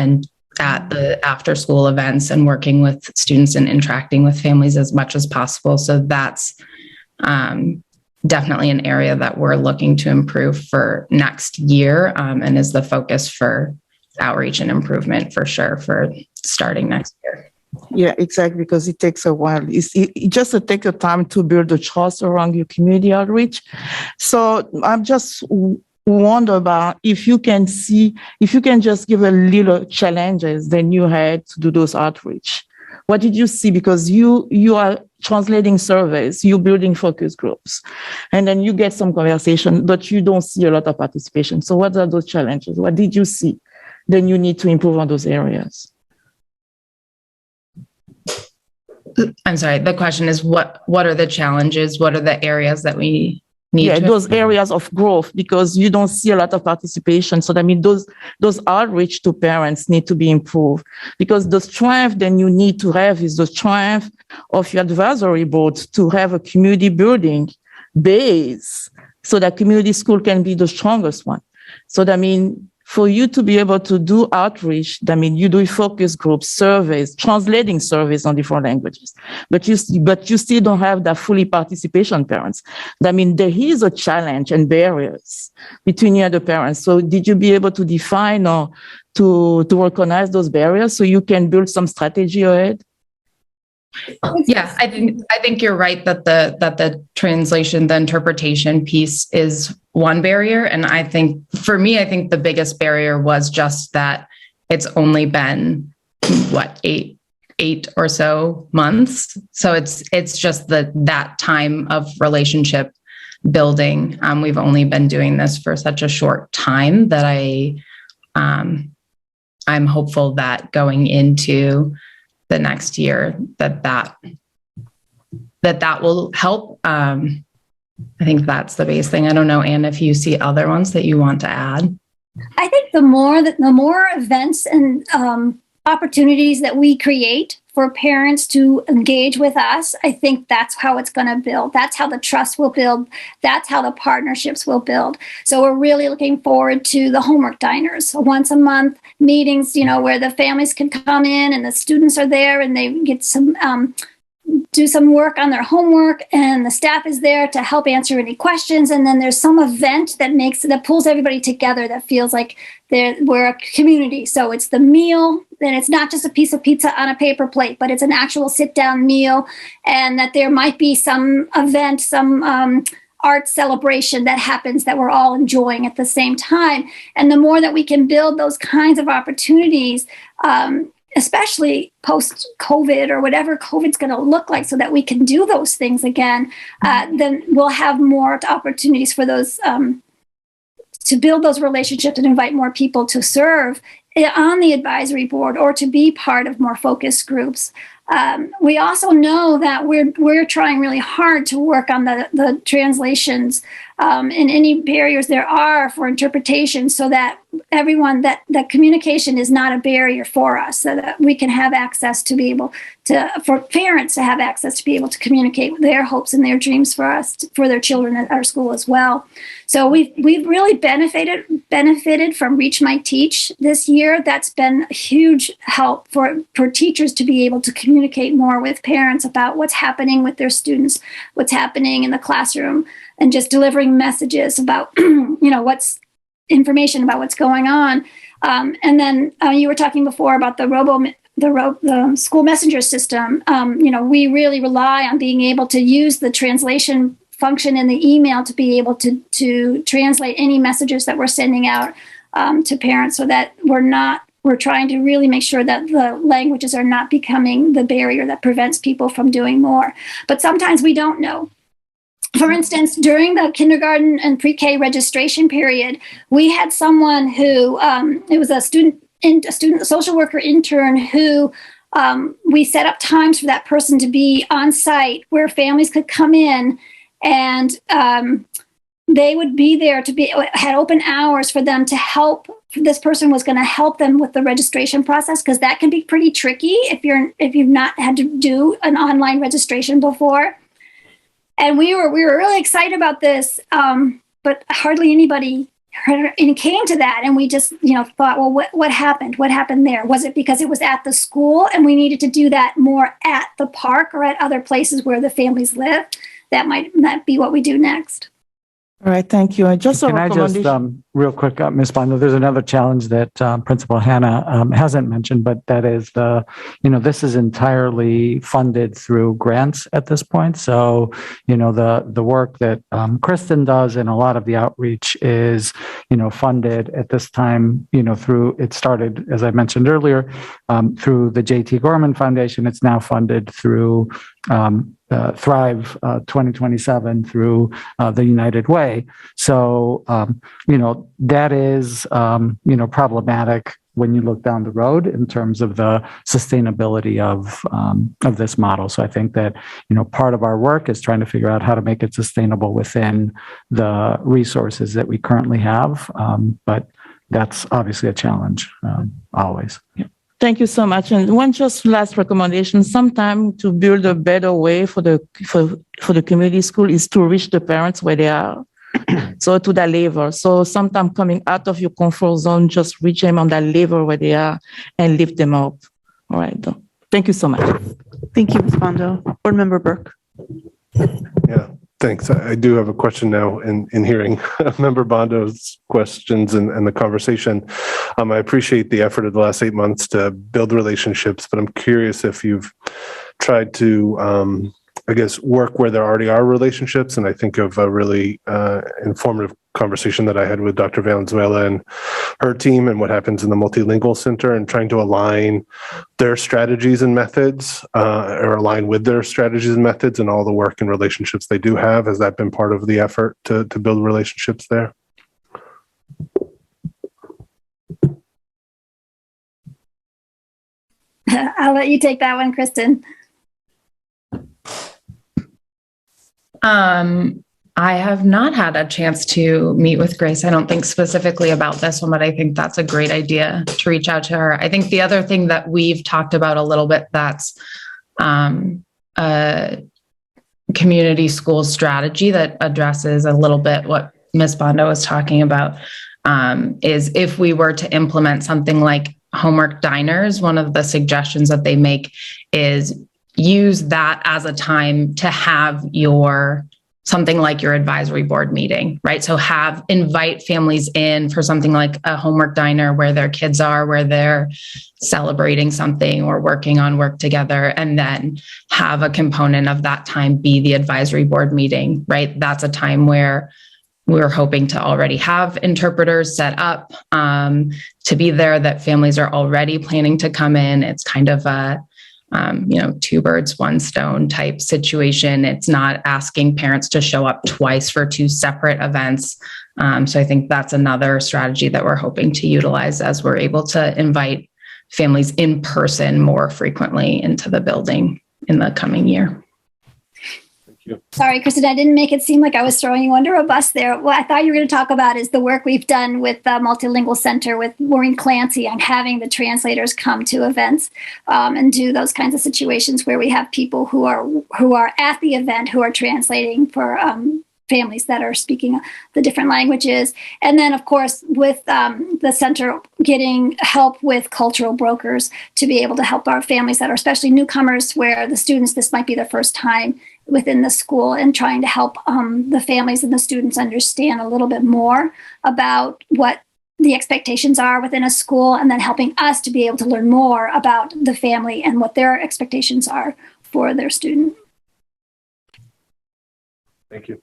at the after school events and working with students and interacting with families as much as possible. So that's definitely an area that we're looking to improve for next year, and is the focus for outreach and improvement for sure for starting next year. Yeah, exactly, because it takes a while. It just takes a time to build the trust around your community outreach. So I'm just wonder about if you can just give a little challenges that you had to do those outreach. What did you see? Because you are translating surveys, you're building focus groups, and then you get some conversation, but you don't see a lot of participation. So what are those challenges? What did you see? Then you need to improve on those areas. I'm sorry. The question is what are the challenges? What are the areas that we need to those areas of growth, because you don't see a lot of participation. So I mean, those outreach to parents need to be improved, because the strength then you need to have is the strength of your advisory board to have a community building base so that community school can be the strongest one. So I mean, for you to be able to do outreach, I mean, you do focus groups, surveys, translating surveys on different languages, but you still don't have that fully participation parents. I mean, there is a challenge and barriers between you and the parents. So did you be able to define or to recognize those barriers so you can build some strategy ahead? Yeah, I think you're right that the translation, the interpretation piece is one barrier. And I think for me, I think the biggest barrier was just that it's only been eight or so months. So it's just that time of relationship building. We've only been doing this for such a short time that I'm hopeful that going into the next year that will help. I think that's the base thing. I don't know, Anne, if you see other ones that you want to add. I think the more events and opportunities that we create for parents to engage with us, I think that's how it's going to build. That's how the trust will build. That's how the partnerships will build. So we're really looking forward to the homework diners, once a month meetings, where the families can come in and the students are there and they get some do some work on their homework, and the staff is there to help answer any questions. And then there's some event that pulls everybody together, that feels like we're a community. So it's the meal, and it's not just a piece of pizza on a paper plate, but it's an actual sit-down meal, and that there might be some event, some art celebration that happens that we're all enjoying at the same time. And the more that we can build those kinds of opportunities, especially post-COVID or whatever COVID's going to look like, so that we can do those things again, then we'll have more opportunities for those to build those relationships and invite more people to serve on the advisory board or to be part of more focus groups. We also know that we're trying really hard to work on the translations and any barriers there are for interpretation, so that everyone, that communication is not a barrier for us, so that we can have access to be able to, for parents to have access to be able to communicate their hopes and their dreams for us, for their children at our school as well. So we've really benefited from Reach My Teach this year. That's been a huge help for teachers to be able to communicate more with parents about what's happening with their students, what's happening in the classroom, and just delivering messages about, what's information about what's going on. And then you were talking before about the school messenger system. We really rely on being able to use the translation function in the email to be able to translate any messages that we're sending out to parents, so that we're trying to really make sure that the languages are not becoming the barrier that prevents people from doing more. But sometimes we don't know. For instance, during the kindergarten and pre-K registration period, we had someone who, it was a student social worker intern who we set up times for that person to be on site where families could come in, and they would be there had open hours for them to help. This person was going to help them with the registration process, because that can be pretty tricky if you've not had to do an online registration before. And we were really excited about this, but hardly anybody came to that. And we just, thought, well, what happened? What happened there? Was it because it was at the school and we needed to do that more at the park or at other places where the families live? That might not be what we do next. All right, thank you. Just a Can I just, recommendation. real quick, Ms. Bondo, there's another challenge that Principal Hannah hasn't mentioned, but that is this is entirely funded through grants at this point. So, the work that Kristen does and a lot of the outreach is, funded at this time, it started, as I mentioned earlier, through the J.T. Gorman Foundation. It's now funded through Thrive 2027 through the United Way. So, that is, problematic when you look down the road in terms of the sustainability of this model. So I think that, part of our work is trying to figure out how to make it sustainable within the resources that we currently have. But that's obviously a challenge, always. Yeah. Thank you so much. And one just last recommendation, sometime to build a better way for the community school is to reach the parents where they are. So to that level. So sometime coming out of your comfort zone, just reach them on that level where they are and lift them up. All right. Thank you so much. Thank you, Ms. Bondo. Board Member Burke. Yeah, thanks. I do have a question now in hearing Member Bondo's questions and the conversation. I appreciate the effort of the last 8 months to build relationships, but I'm curious if you've tried to, work where there already are relationships. And I think of a really informative conversation that I had with Dr. Valenzuela and her team and what happens in the Multilingual Center and trying to align their strategies and methods or align with their strategies and methods and all the work and relationships they do have. Has that been part of the effort to build relationships there? I'll let you take that one, Kristen. I have not had a chance to meet with Grace. I don't think specifically about this one, but I think that's a great idea to reach out to her. I think the other thing that we've talked about a little bit that's a community school strategy that addresses a little bit what Ms. Bondo was talking about is if we were to implement something like homework diners, one of the suggestions that they make is use that as a time to have something like your advisory board meeting, right? So invite families in for something like a homework diner where their kids are, where they're celebrating something or working on work together, and then have a component of that time be the advisory board meeting, right? That's a time where we're hoping to already have interpreters set up to be there, that families are already planning to come in. It's kind of a two birds, one stone type situation. It's not asking parents to show up twice for two separate events. So I think that's another strategy that we're hoping to utilize as we're able to invite families in person more frequently into the building in the coming year. Sorry, Kristen, I didn't make it seem like I was throwing you under a bus there. What I thought you were going to talk about is the work we've done with the Multilingual Center with Maureen Clancy on having the translators come to events and do those kinds of situations where we have people who are at the event who are translating for families that are speaking the different languages. And then, of course, with the center getting help with cultural brokers to be able to help our families that are especially newcomers where the students, this might be their first time within the school, and trying to help the families and the students understand a little bit more about what the expectations are within a school, and then helping us to be able to learn more about the family and what their expectations are for their student. Thank you.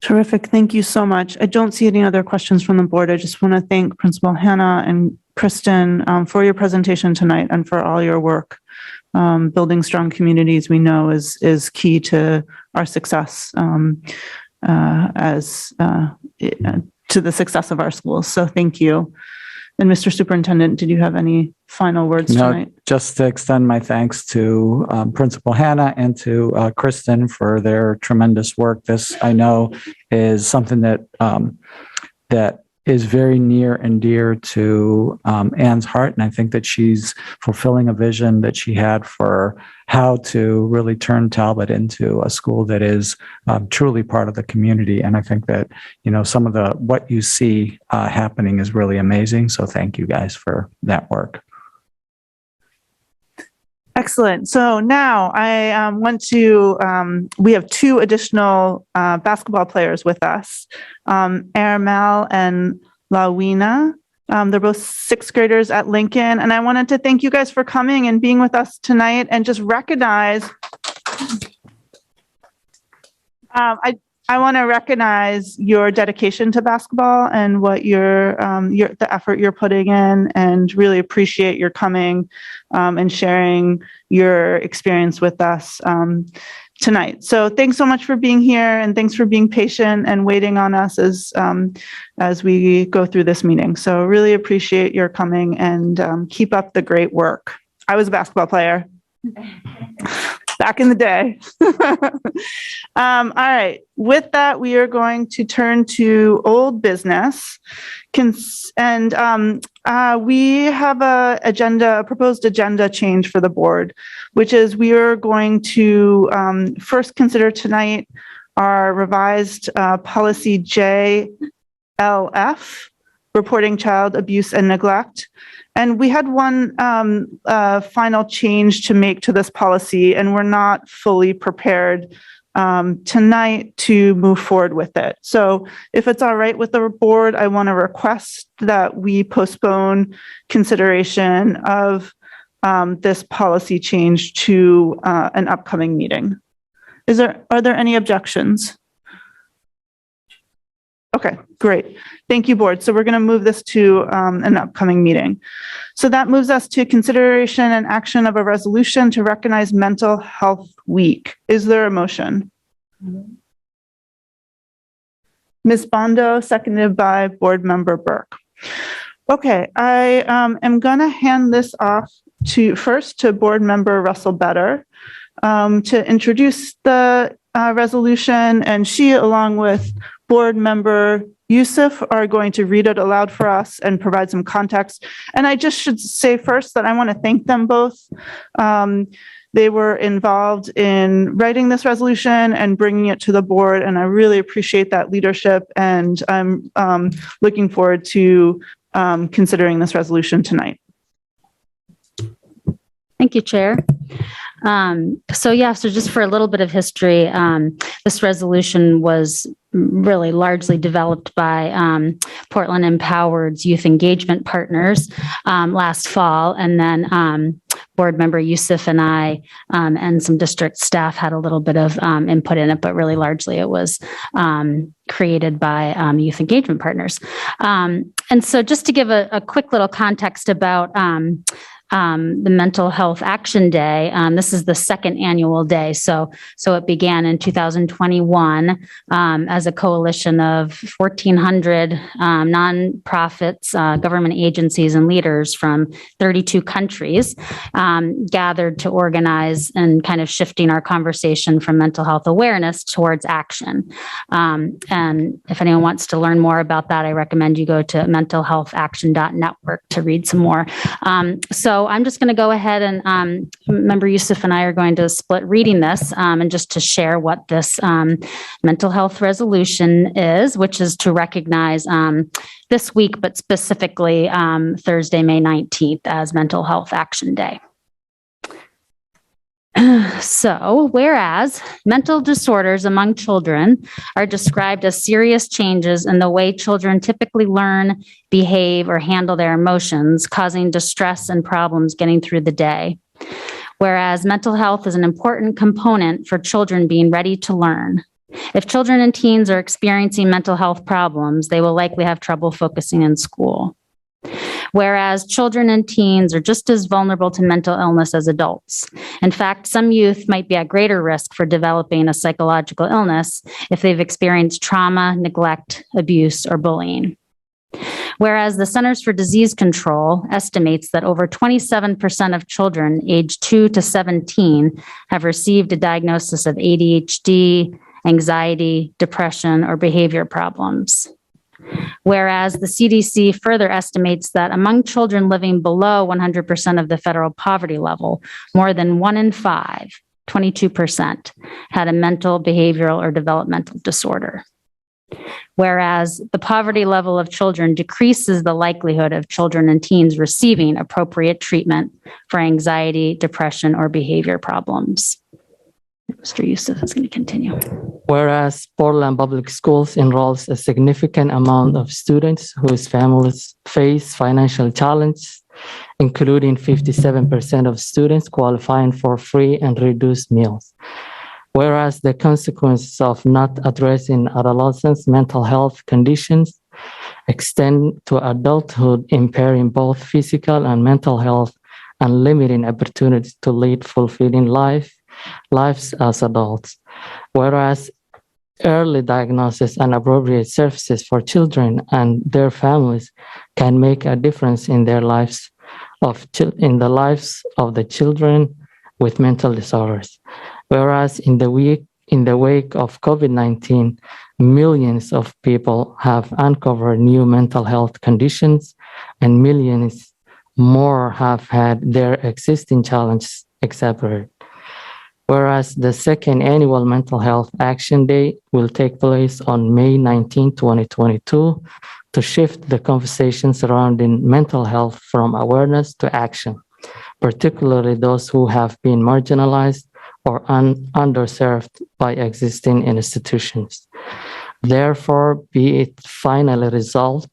Terrific. Thank you so much. I don't see any other questions from the board. I just want to thank Principal Hannah and Kristen for your presentation tonight and for all your work. Building strong communities, we know, is key to our success to the success of our schools. So thank you. And Mr. Superintendent, did you have any final words tonight? Just to extend my thanks to Principal Hannah and to Kristen for their tremendous work. This, I know, is something that is very near and dear to Anne's heart. And I think that she's fulfilling a vision that she had for how to really turn Talbot into a school that is truly part of the community. And I think that, some of what you see happening is really amazing. So thank you guys for that work. Excellent. So now I want to, we have two additional basketball players with us, Airmal and Lawina. They're both sixth graders at Lincoln. And I wanted to thank you guys for coming and being with us tonight and just recognize, I want to recognize your dedication to basketball and what the effort you're putting in, and really appreciate your coming and sharing your experience with us tonight. So thanks so much for being here, and thanks for being patient and waiting on us as we go through this meeting. So really appreciate your coming, and keep up the great work. I was a basketball player back in the day. All right. With that, we are going to turn to old business. We have a proposed agenda change for the board, which is we are going to first consider tonight our revised policy JLF, reporting child abuse and neglect. And we had one final change to make to this policy, and we're not fully prepared tonight to move forward with it. So if it's all right with the board, I want to request that we postpone consideration of this policy change to an upcoming meeting. Are there any objections? Okay, great. Thank you, board. So we're going to move this to an upcoming meeting. So that moves us to consideration and action of a resolution to recognize Mental Health Week. Is there a motion? Ms. Bondo, seconded by Board Member Burke. Okay, I am going to hand this off first to Board Member Russell Better to introduce the resolution, and she, along with Board Member Youssef, are going to read it aloud for us and provide some context. And I just should say first that I want to thank them both. They were involved in writing this resolution and bringing it to the board, and I really appreciate that leadership, and I'm looking forward to considering this resolution tonight. Thank you, Chair. So just for a little bit of history, this resolution was really largely developed by Portland Empowered's youth engagement partners last fall, and then Board Member Youssef and I and some district staff had a little bit of input in it, but really largely it was created by youth engagement partners. And so just to give a quick little context about the Mental Health Action Day. This is the second annual day. So it began in 2021 as a coalition of 1,400 nonprofits, government agencies, and leaders from 32 countries gathered to organize and kind of shifting our conversation from mental health awareness towards action. And if anyone wants to learn more about that, I recommend you go to mentalhealthaction.network to read some more. So I'm just going to go ahead and Member Youssef and I are going to split reading this and just to share what this mental health resolution is, which is to recognize this week, but specifically Thursday, May 19th as Mental Health Action Day. So, whereas mental disorders among children are described as serious changes in the way children typically learn, behave, or handle their emotions, causing distress and problems getting through the day. Whereas mental health is an important component for children being ready to learn. If children and teens are experiencing mental health problems, they will likely have trouble focusing in school. Whereas children and teens are just as vulnerable to mental illness as adults. In fact, some youth might be at greater risk for developing a psychological illness if they've experienced trauma, neglect, abuse, or bullying. Whereas the Centers for Disease Control estimates that over 27% of children aged 2 to 17 have received a diagnosis of ADHD, anxiety, depression, or behavior problems. Whereas the CDC further estimates that among children living below 100% of the federal poverty level, more than 1 in 5, 22%, had a mental, behavioral, or developmental disorder. Whereas the poverty level of children decreases the likelihood of children and teens receiving appropriate treatment for anxiety, depression, or behavior problems. Mr. Youssef is going to continue. Whereas Portland Public Schools enrolls a significant amount of students whose families face financial challenges, including 57% of students qualifying for free and reduced meals. Whereas the consequences of not addressing adolescents' mental health conditions extend to adulthood, impairing both physical and mental health and limiting opportunities to lead fulfilling lives as adults. Whereas early diagnosis and appropriate services for children and their families can make a difference in their lives in the lives of the children with mental disorders. Whereas in the wake of COVID-19, millions of people have uncovered new mental health conditions and millions more have had their existing challenges exacerbated. Whereas the second annual Mental Health Action Day will take place on May 19, 2022, to shift the conversation surrounding mental health from awareness to action, particularly those who have been marginalized or underserved by existing institutions. Therefore, be it finally resolved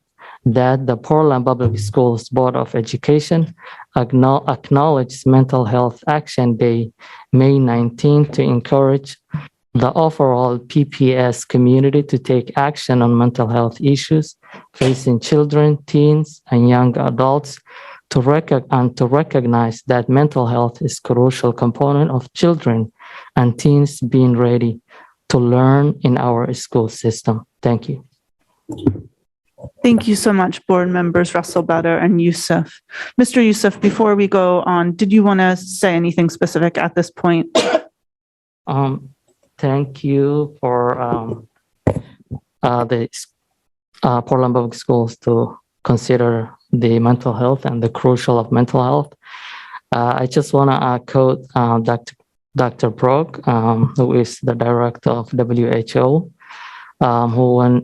that the Portland Public Schools Board of Education acknowledges Mental Health Action Day, May 19, to encourage the overall PPS community to take action on mental health issues facing children, teens, and young adults, to recognize that mental health is a crucial component of children and teens being ready to learn in our school system. Thank you. Thank you so much, board members Russell, Better, and Youssef. Mr. Youssef, before we go on, did you want to say anything specific at this point? Thank you for the Portland Public Schools to consider the mental health and the crucial of mental health. I just want to quote Dr. Brock, who is the director of WHO, who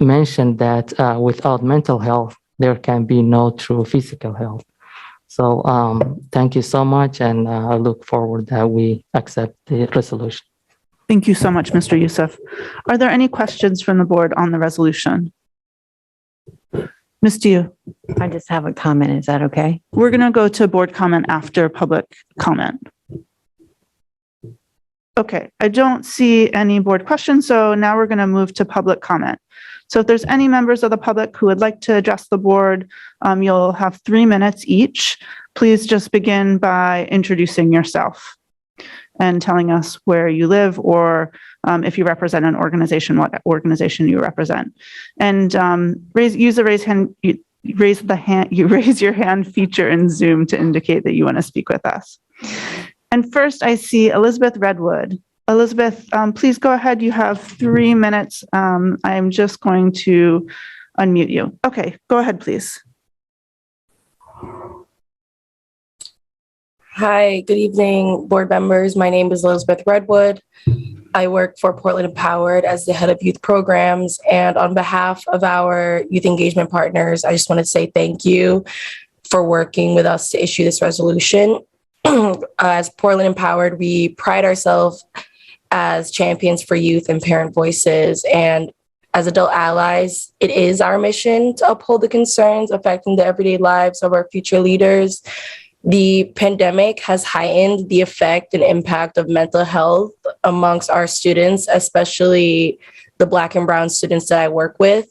mentioned that without mental health, there can be no true physical health. So thank you so much, and I look forward that we accept the resolution. Thank you so much, Mr. Youssef. Are there any questions from the board on the resolution? Ms. Diu. I just have a comment. Is that okay? We're going to go to board comment after public comment. Okay, I don't see any board questions, so now we're going to move to public comment. So if there's any members of the public who would like to address the board, you'll have 3 minutes each. Please just begin by introducing yourself and telling us where you live, or if you represent an organization, what organization you represent. And raise your hand feature in Zoom to indicate that you want to speak with us. And first, I see Elizabeth Redwood. Elizabeth, please go ahead. You have 3 minutes. I'm just going to unmute you. Okay, go ahead, please. Hi, good evening, board members. My name is Elizabeth Redwood. I work for Portland Empowered as the head of youth programs. And on behalf of our youth engagement partners, I just want to say thank you for working with us to issue this resolution. As Portland Empowered, we pride ourselves as champions for youth and parent voices. And as adult allies, it is our mission to uphold the concerns affecting the everyday lives of our future leaders. The pandemic has heightened the effect and impact of mental health amongst our students, especially the Black and Brown students that I work with.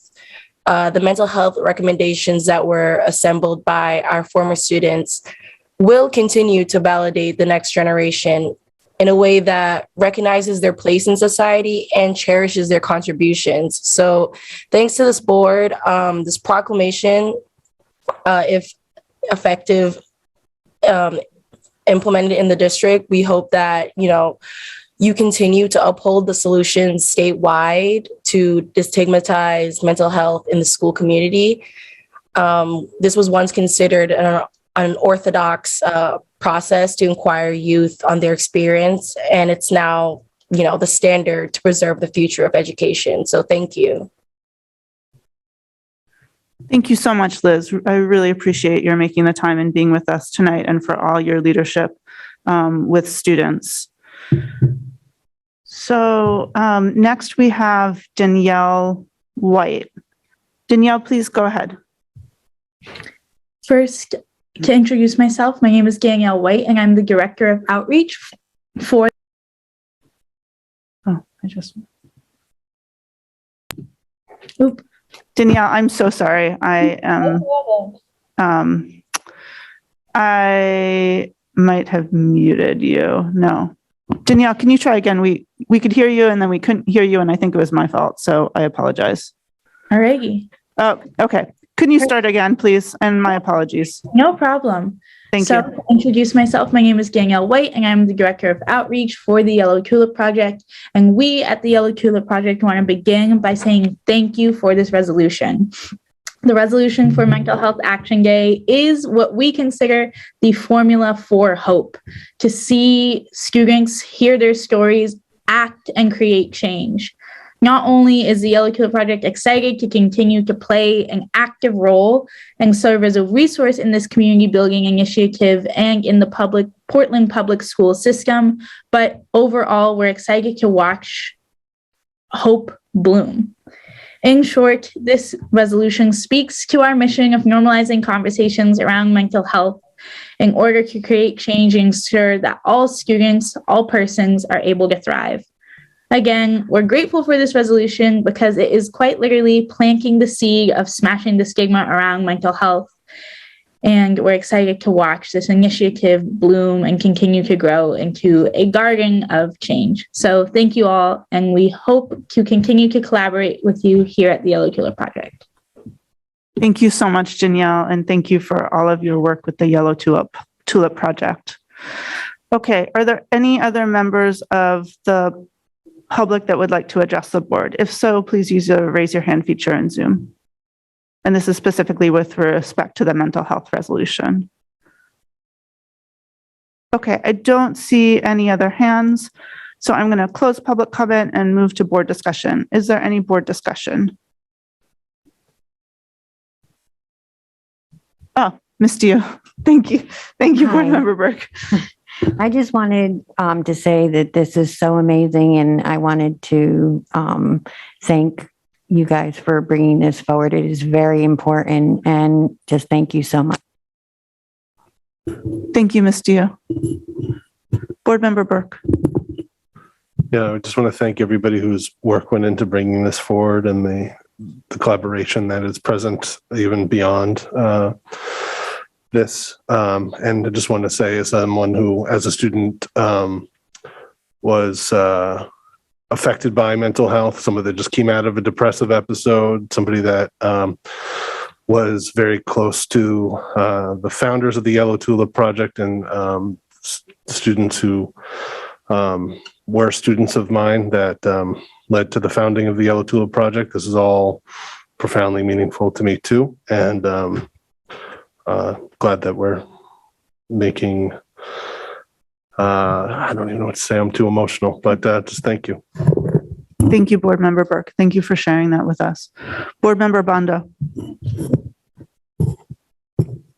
The mental health recommendations that were assembled by our former students will continue to validate the next generation in a way that recognizes their place in society and cherishes their contributions. So thanks to this board, this proclamation, if effective, implemented in the district, we hope that, you continue to uphold the solutions statewide to destigmatize mental health in the school community. This was once considered an unorthodox process to inquire youth on their experience, and it's now, the standard to preserve the future of education. So thank you. Thank you so much, Liz. I really appreciate your making the time and being with us tonight and for all your leadership with students. So next we have Danielle White. Danielle, please go ahead. First, to introduce myself, my name is Danielle White, and I'm the Director of Outreach for... Oh, I just... Oop. Danielle, I'm so sorry. I might have muted you. No. Danielle, can you try again? We could hear you and then we couldn't hear you, and I think it was my fault, so I apologize. Alrighty. Oh, okay. Can you start again, please? And my apologies. No problem. Thank you. you. To introduce myself, my name is Danielle White, and I'm the Director of Outreach for the Yellow Tulip Project. And we at the Yellow Tulip Project want to begin by saying thank you for this resolution. The resolution for Mental Health Action Day is what we consider the formula for hope, to see students hear their stories, act, and create change. Not only is the Yellow Tulip Project excited to continue to play an active role and serve as a resource in this community building initiative and in the Portland public school system, but overall, we're excited to watch hope bloom. In short, this resolution speaks to our mission of normalizing conversations around mental health in order to create change and ensure that all students, all persons are able to thrive. Again, we're grateful for this resolution because it is quite literally planting the seed of smashing the stigma around mental health. And we're excited to watch this initiative bloom and continue to grow into a garden of change. So thank you all, and we hope to continue to collaborate with you here at the Yellow Tulip Project. Thank you so much, Danielle, and thank you for all of your work with the Yellow Tulip Project. Okay, are there any other members of the public that would like to address the board? If so, please use the raise your hand feature in Zoom. And this is specifically with respect to the mental health resolution. Okay, I don't see any other hands, so I'm going to close public comment and move to board discussion. Is there any board discussion? Oh, missed you. Thank you. Thank you, Board Member Burke. I just wanted to say that this is so amazing, and I wanted to thank you guys for bringing this forward. It is very important, and just thank you so much. Thank you, Ms. Dio. Board Member Burke. Yeah, I just want to thank everybody whose work went into bringing this forward and the collaboration that is present even beyond this. And I just want to say, as someone who, as a student, was affected by mental health, somebody that just came out of a depressive episode, somebody that was very close to the founders of the Yellow Tulip Project, and students who were students of mine that led to the founding of the Yellow Tulip Project. This is all profoundly meaningful to me too, and glad that we're making, I don't even know what to say, I'm too emotional, but just thank you. Thank you, Board Member Burke. Thank you for sharing that with us. Board Member Banda.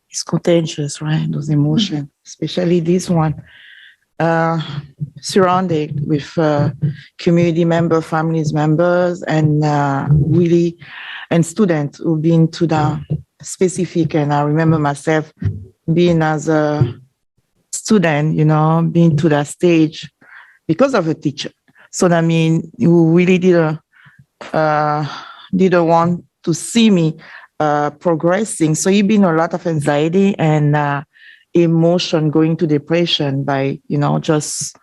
It's contagious, right? Those emotions, especially this one, surrounded with community member, families members, and really, and students who've been to the specific. And I remember myself being as a student, being to that stage because of a teacher. So I mean, you really didn't want to see me progressing. So you've been a lot of anxiety and emotion, going to depression by, just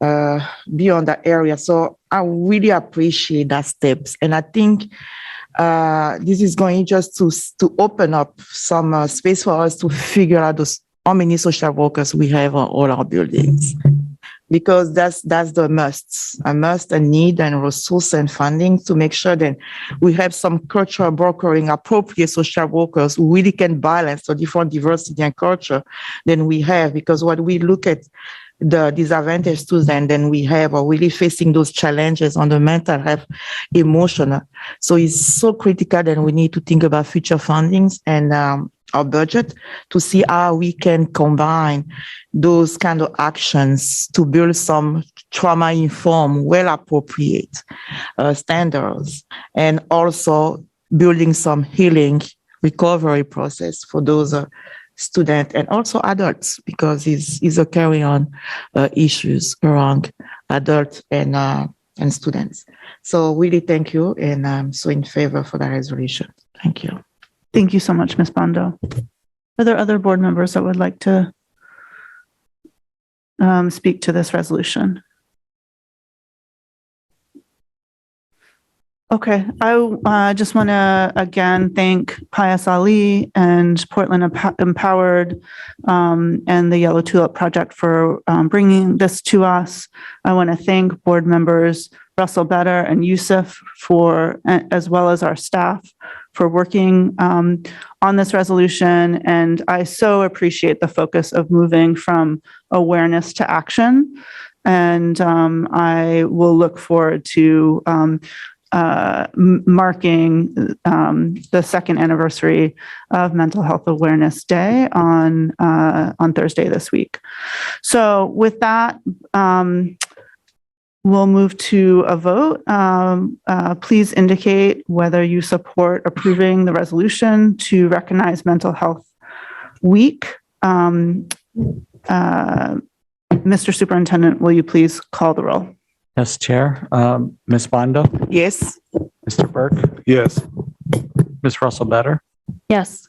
be on that area. So I really appreciate that steps. And I think this is going just to open up some space for us to figure out how many social workers we have on all our buildings. Because that's the a must, a need, and resource and funding to make sure that we have some cultural brokering, appropriate social workers who really can balance the different diversity and culture than we have. Because what we look at the disadvantaged students then we have are really facing those challenges on the mental health, emotional. So it's so critical that we need to think about future fundings and our budget to see how we can combine those kind of actions to build some trauma-informed, well-appropriate standards, and also building some healing recovery process for those students and also adults, because it's a carry-on issues around adults and students. So really thank you, and I'm so in favor for that resolution. Thank you. Thank you so much, Ms. Bondo. Are there other board members that would like to speak to this resolution? Okay, I just want to again thank Pius Ali and Portland Empowered and the Yellow Tulip Project for bringing this to us. I want to thank board members Russell Better and Yusuf for, as well as our staff, for working on this resolution. And I so appreciate the focus of moving from awareness to action. And I will look forward to marking the second anniversary of Mental Health Awareness Day on Thursday this week. So with that, we'll move to a vote. Please indicate whether you support approving the resolution to recognize Mental Health Week. Mr. Superintendent, will you please call the roll? Yes, Chair. Ms. Bondo? Yes. Mr. Burke? Yes. Ms. Russell Better? Yes.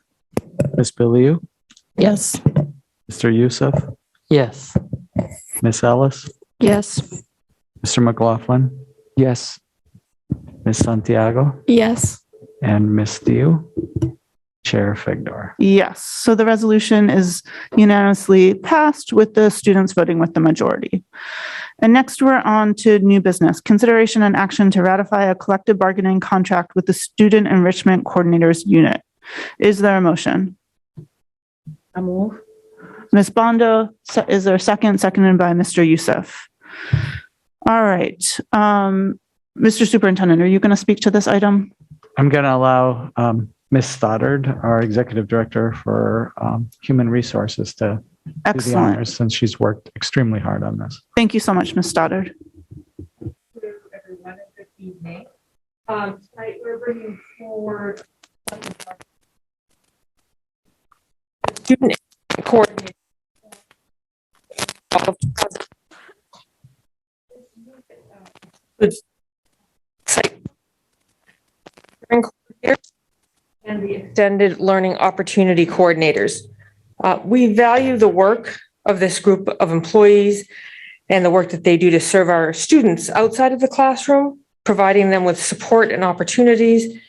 Ms. Biliu? Yes. Mr. Yusuf? Yes. Ms. Ellis? Yes. Mr. McLaughlin? Yes. Ms. Santiago? Yes. And Ms. Diu? Chair Figdor? Yes. So the resolution is unanimously passed with the students voting with the majority. And next we're on to new business. Consideration and action to ratify a collective bargaining contract with the Student Enrichment Coordinators Unit. Is there a motion? I move. Ms. Bondo, is there a second? Seconded by Mr. Yusuf. All right. Mr. Superintendent, are you going to speak to this item? I'm going to allow Ms. Stoddard, our Executive Director for Human Resources, to do the Excellent. honors since she's worked extremely hard on this. Thank you so much, Ms. Stoddard. Everyone, good evening. Tonight we're bringing forward student coordinator. And the extended learning opportunity coordinators. We value the work of this group of employees and the work that they do to serve our students outside of the classroom, providing them with support and opportunities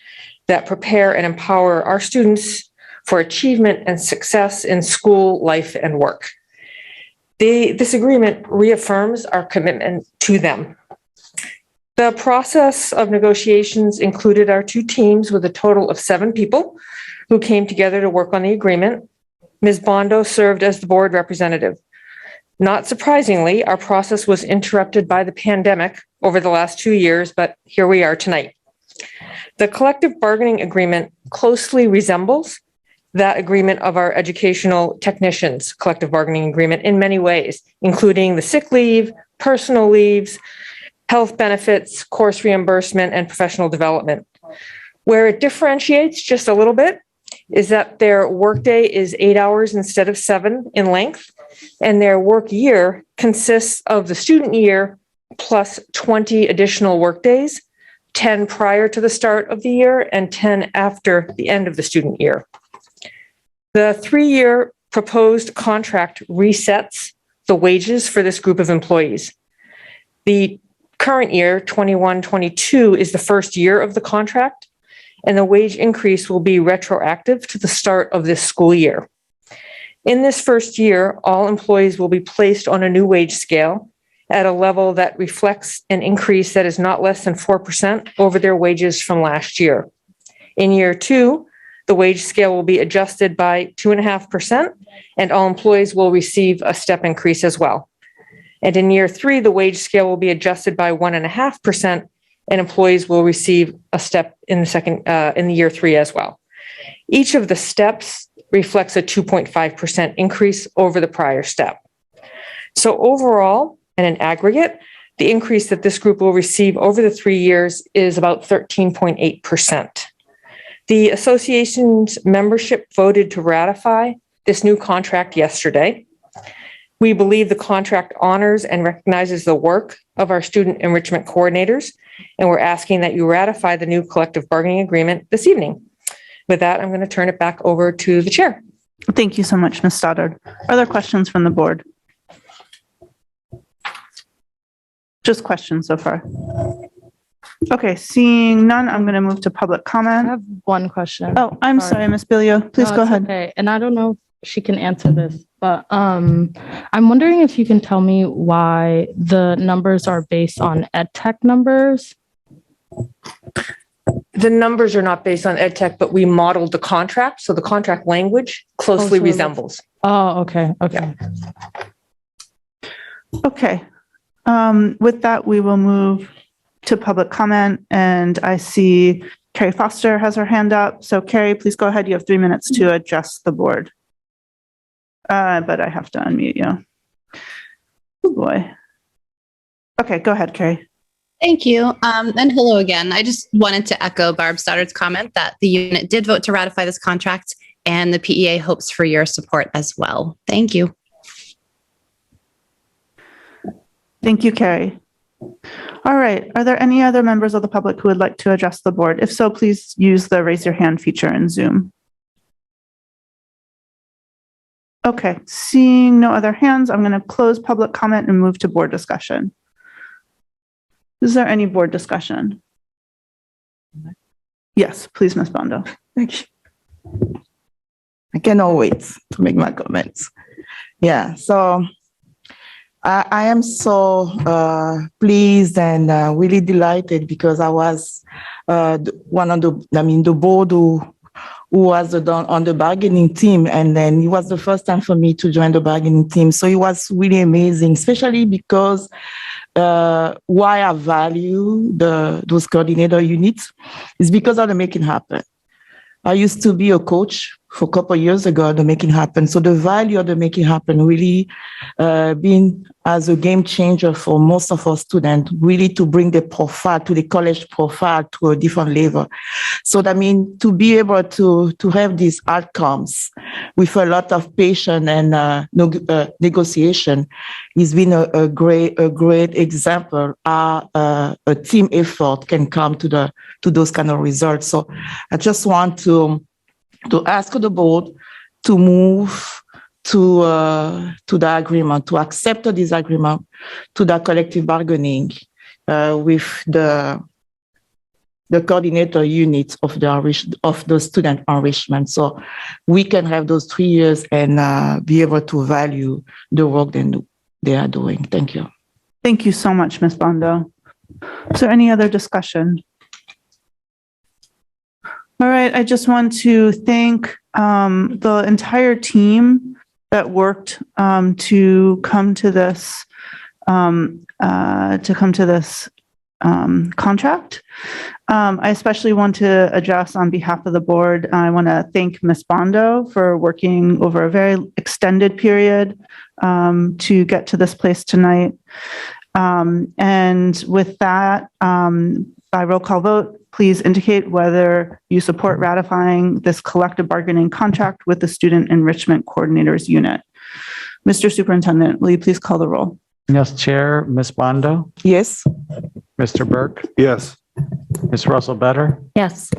that prepare and empower our students for achievement and success in school, life, and work. This agreement reaffirms our commitment to them. The process of negotiations included our two teams with a total of 7 people who came together to work on the agreement. Ms. Bondo served as the board representative. Not surprisingly, our process was interrupted by the pandemic over the last 2 years, but here we are tonight. The collective bargaining agreement closely resembles that agreement of our educational technicians collective bargaining agreement in many ways, including the sick leave, personal leaves, health benefits, course reimbursement, and professional development. Where it differentiates just a little bit is that their workday is 8 hours instead of 7 in length, and their work year consists of the student year plus 20 additional workdays, 10 prior to the start of the year and 10 after the end of the student year. The 3-year proposed contract resets the wages for this group of employees. The current year, 21-22, is the first year of the contract, and the wage increase will be retroactive to the start of this school year. In this first year, all employees will be placed on a new wage scale at a level that reflects an increase that is not less than 4% over their wages from last year. In year 2, the wage scale will be adjusted by 2.5%, and all employees will receive a step increase as well. And in year 3, the wage scale will be adjusted by 1.5%, and employees will receive a step in the year 3 as well. Each of the steps reflects a 2.5% increase over the prior step. So overall, and in aggregate, the increase that this group will receive over the 3 years is about 13.8%. The association's membership voted to ratify this new contract yesterday. We believe the contract honors and recognizes the work of our student enrichment coordinators, and we're asking that you ratify the new collective bargaining agreement this evening. With that, I'm going to turn it back over to the chair. Thank you so much, Ms. Stoddard. Are there questions from the board? Just questions so far. Okay, seeing none, I'm going to move to public comment. I have one question. Oh, I'm sorry, Ms. Bilio. Please No, go it's ahead. Okay, and I don't know if she can answer this, but I'm wondering if you can tell me why the numbers are based on EdTech numbers. The numbers are not based on EdTech, but we modeled the contract, so the contract language closely resembles. Oh, okay, okay. Okay. With that, we will move to public comment, and I see Carrie Foster has her hand up. So Carrie, please go ahead. You have 3 minutes to address the board. But I have to unmute you. Oh boy. Okay, go ahead, Carrie. Thank you. And hello again. I just wanted to echo Barb Stoddard's comment that the unit did vote to ratify this contract, and the PEA hopes for your support as well. Thank you. Thank you, Carrie. All right. Are there any other members of the public who would like to address the board? If so, please use the raise your hand feature in Zoom. Okay. Seeing no other hands, I'm going to close public comment and move to board discussion. Is there any board discussion? Yes, please, Ms. Bondo. Thank you. I cannot wait to make my comments. Yeah, so I am so pleased and really delighted because I was one of the board who was on the bargaining team, and then it was the first time for me to join the bargaining team. So it was really amazing, especially because why I value those coordinator units is because of the Make It Happen. I used to be a coach for a couple of years ago, the Make It Happen. So the value of the Make It Happen really been as a game changer for most of our students, really to bring the profile to the college profile to a different level. So that means to be able to have these outcomes with a lot of patience and negotiation has been a great example how a team effort can come to those kind of results. So I just want to ask the board to move to the agreement, to accept this agreement, to the collective bargaining with the coordinator units of the student enrichment. So we can have those 3 years and be able to value the work they are doing. Thank you. Thank you so much, Ms. Bondo. Is there any other discussion? All right, I just want to thank the entire team that worked to come to this contract. I especially want to address on behalf of the board, I want to thank Ms. Bondo for working over a very extended period to get to this place tonight. And with that, by roll call vote, please indicate whether you support ratifying this collective bargaining contract with the Student Enrichment Coordinators Unit. Mr. Superintendent, will you please call the roll? Yes, Chair. Ms. Bondo? Yes. Mr. Burke? Yes. Ms. Russell Better? Yes.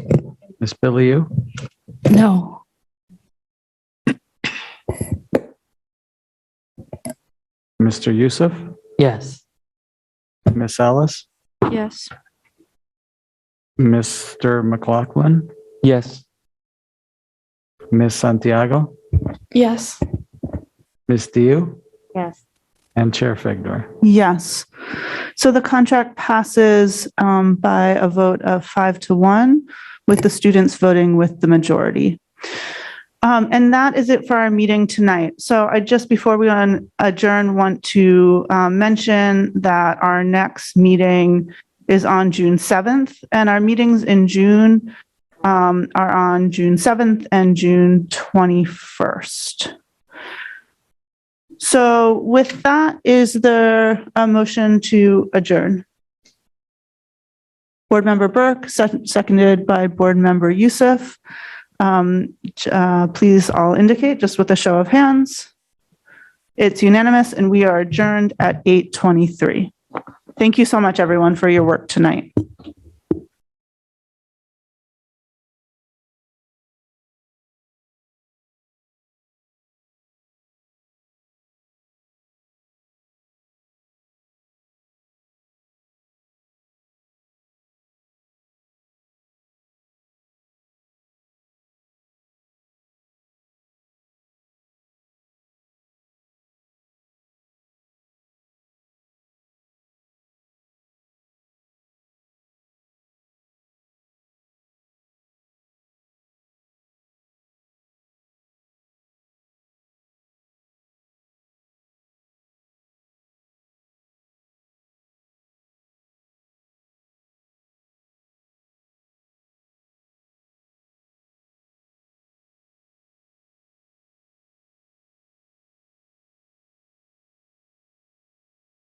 Ms. Billiou? No. Mr. Youssef? Yes. Ms. Ellis? Yes. Mr. McLaughlin? Yes. Ms. Santiago? Yes. Ms. Diu? Yes. And Chair Figdor? Yes. So the contract passes by a vote of 5-1, with the students voting with the majority. And that is it for our meeting tonight. So I just, before we adjourn, want to mention that our next meeting is on June 7th, and our meetings in June are on June 7th and June 21st. So with that, is there a motion to adjourn? Board Member Burke, seconded by Board Member Youssef. Please all indicate just with a show of hands. It's unanimous, and we are adjourned at 8:23. Thank you so much, everyone, for your work tonight.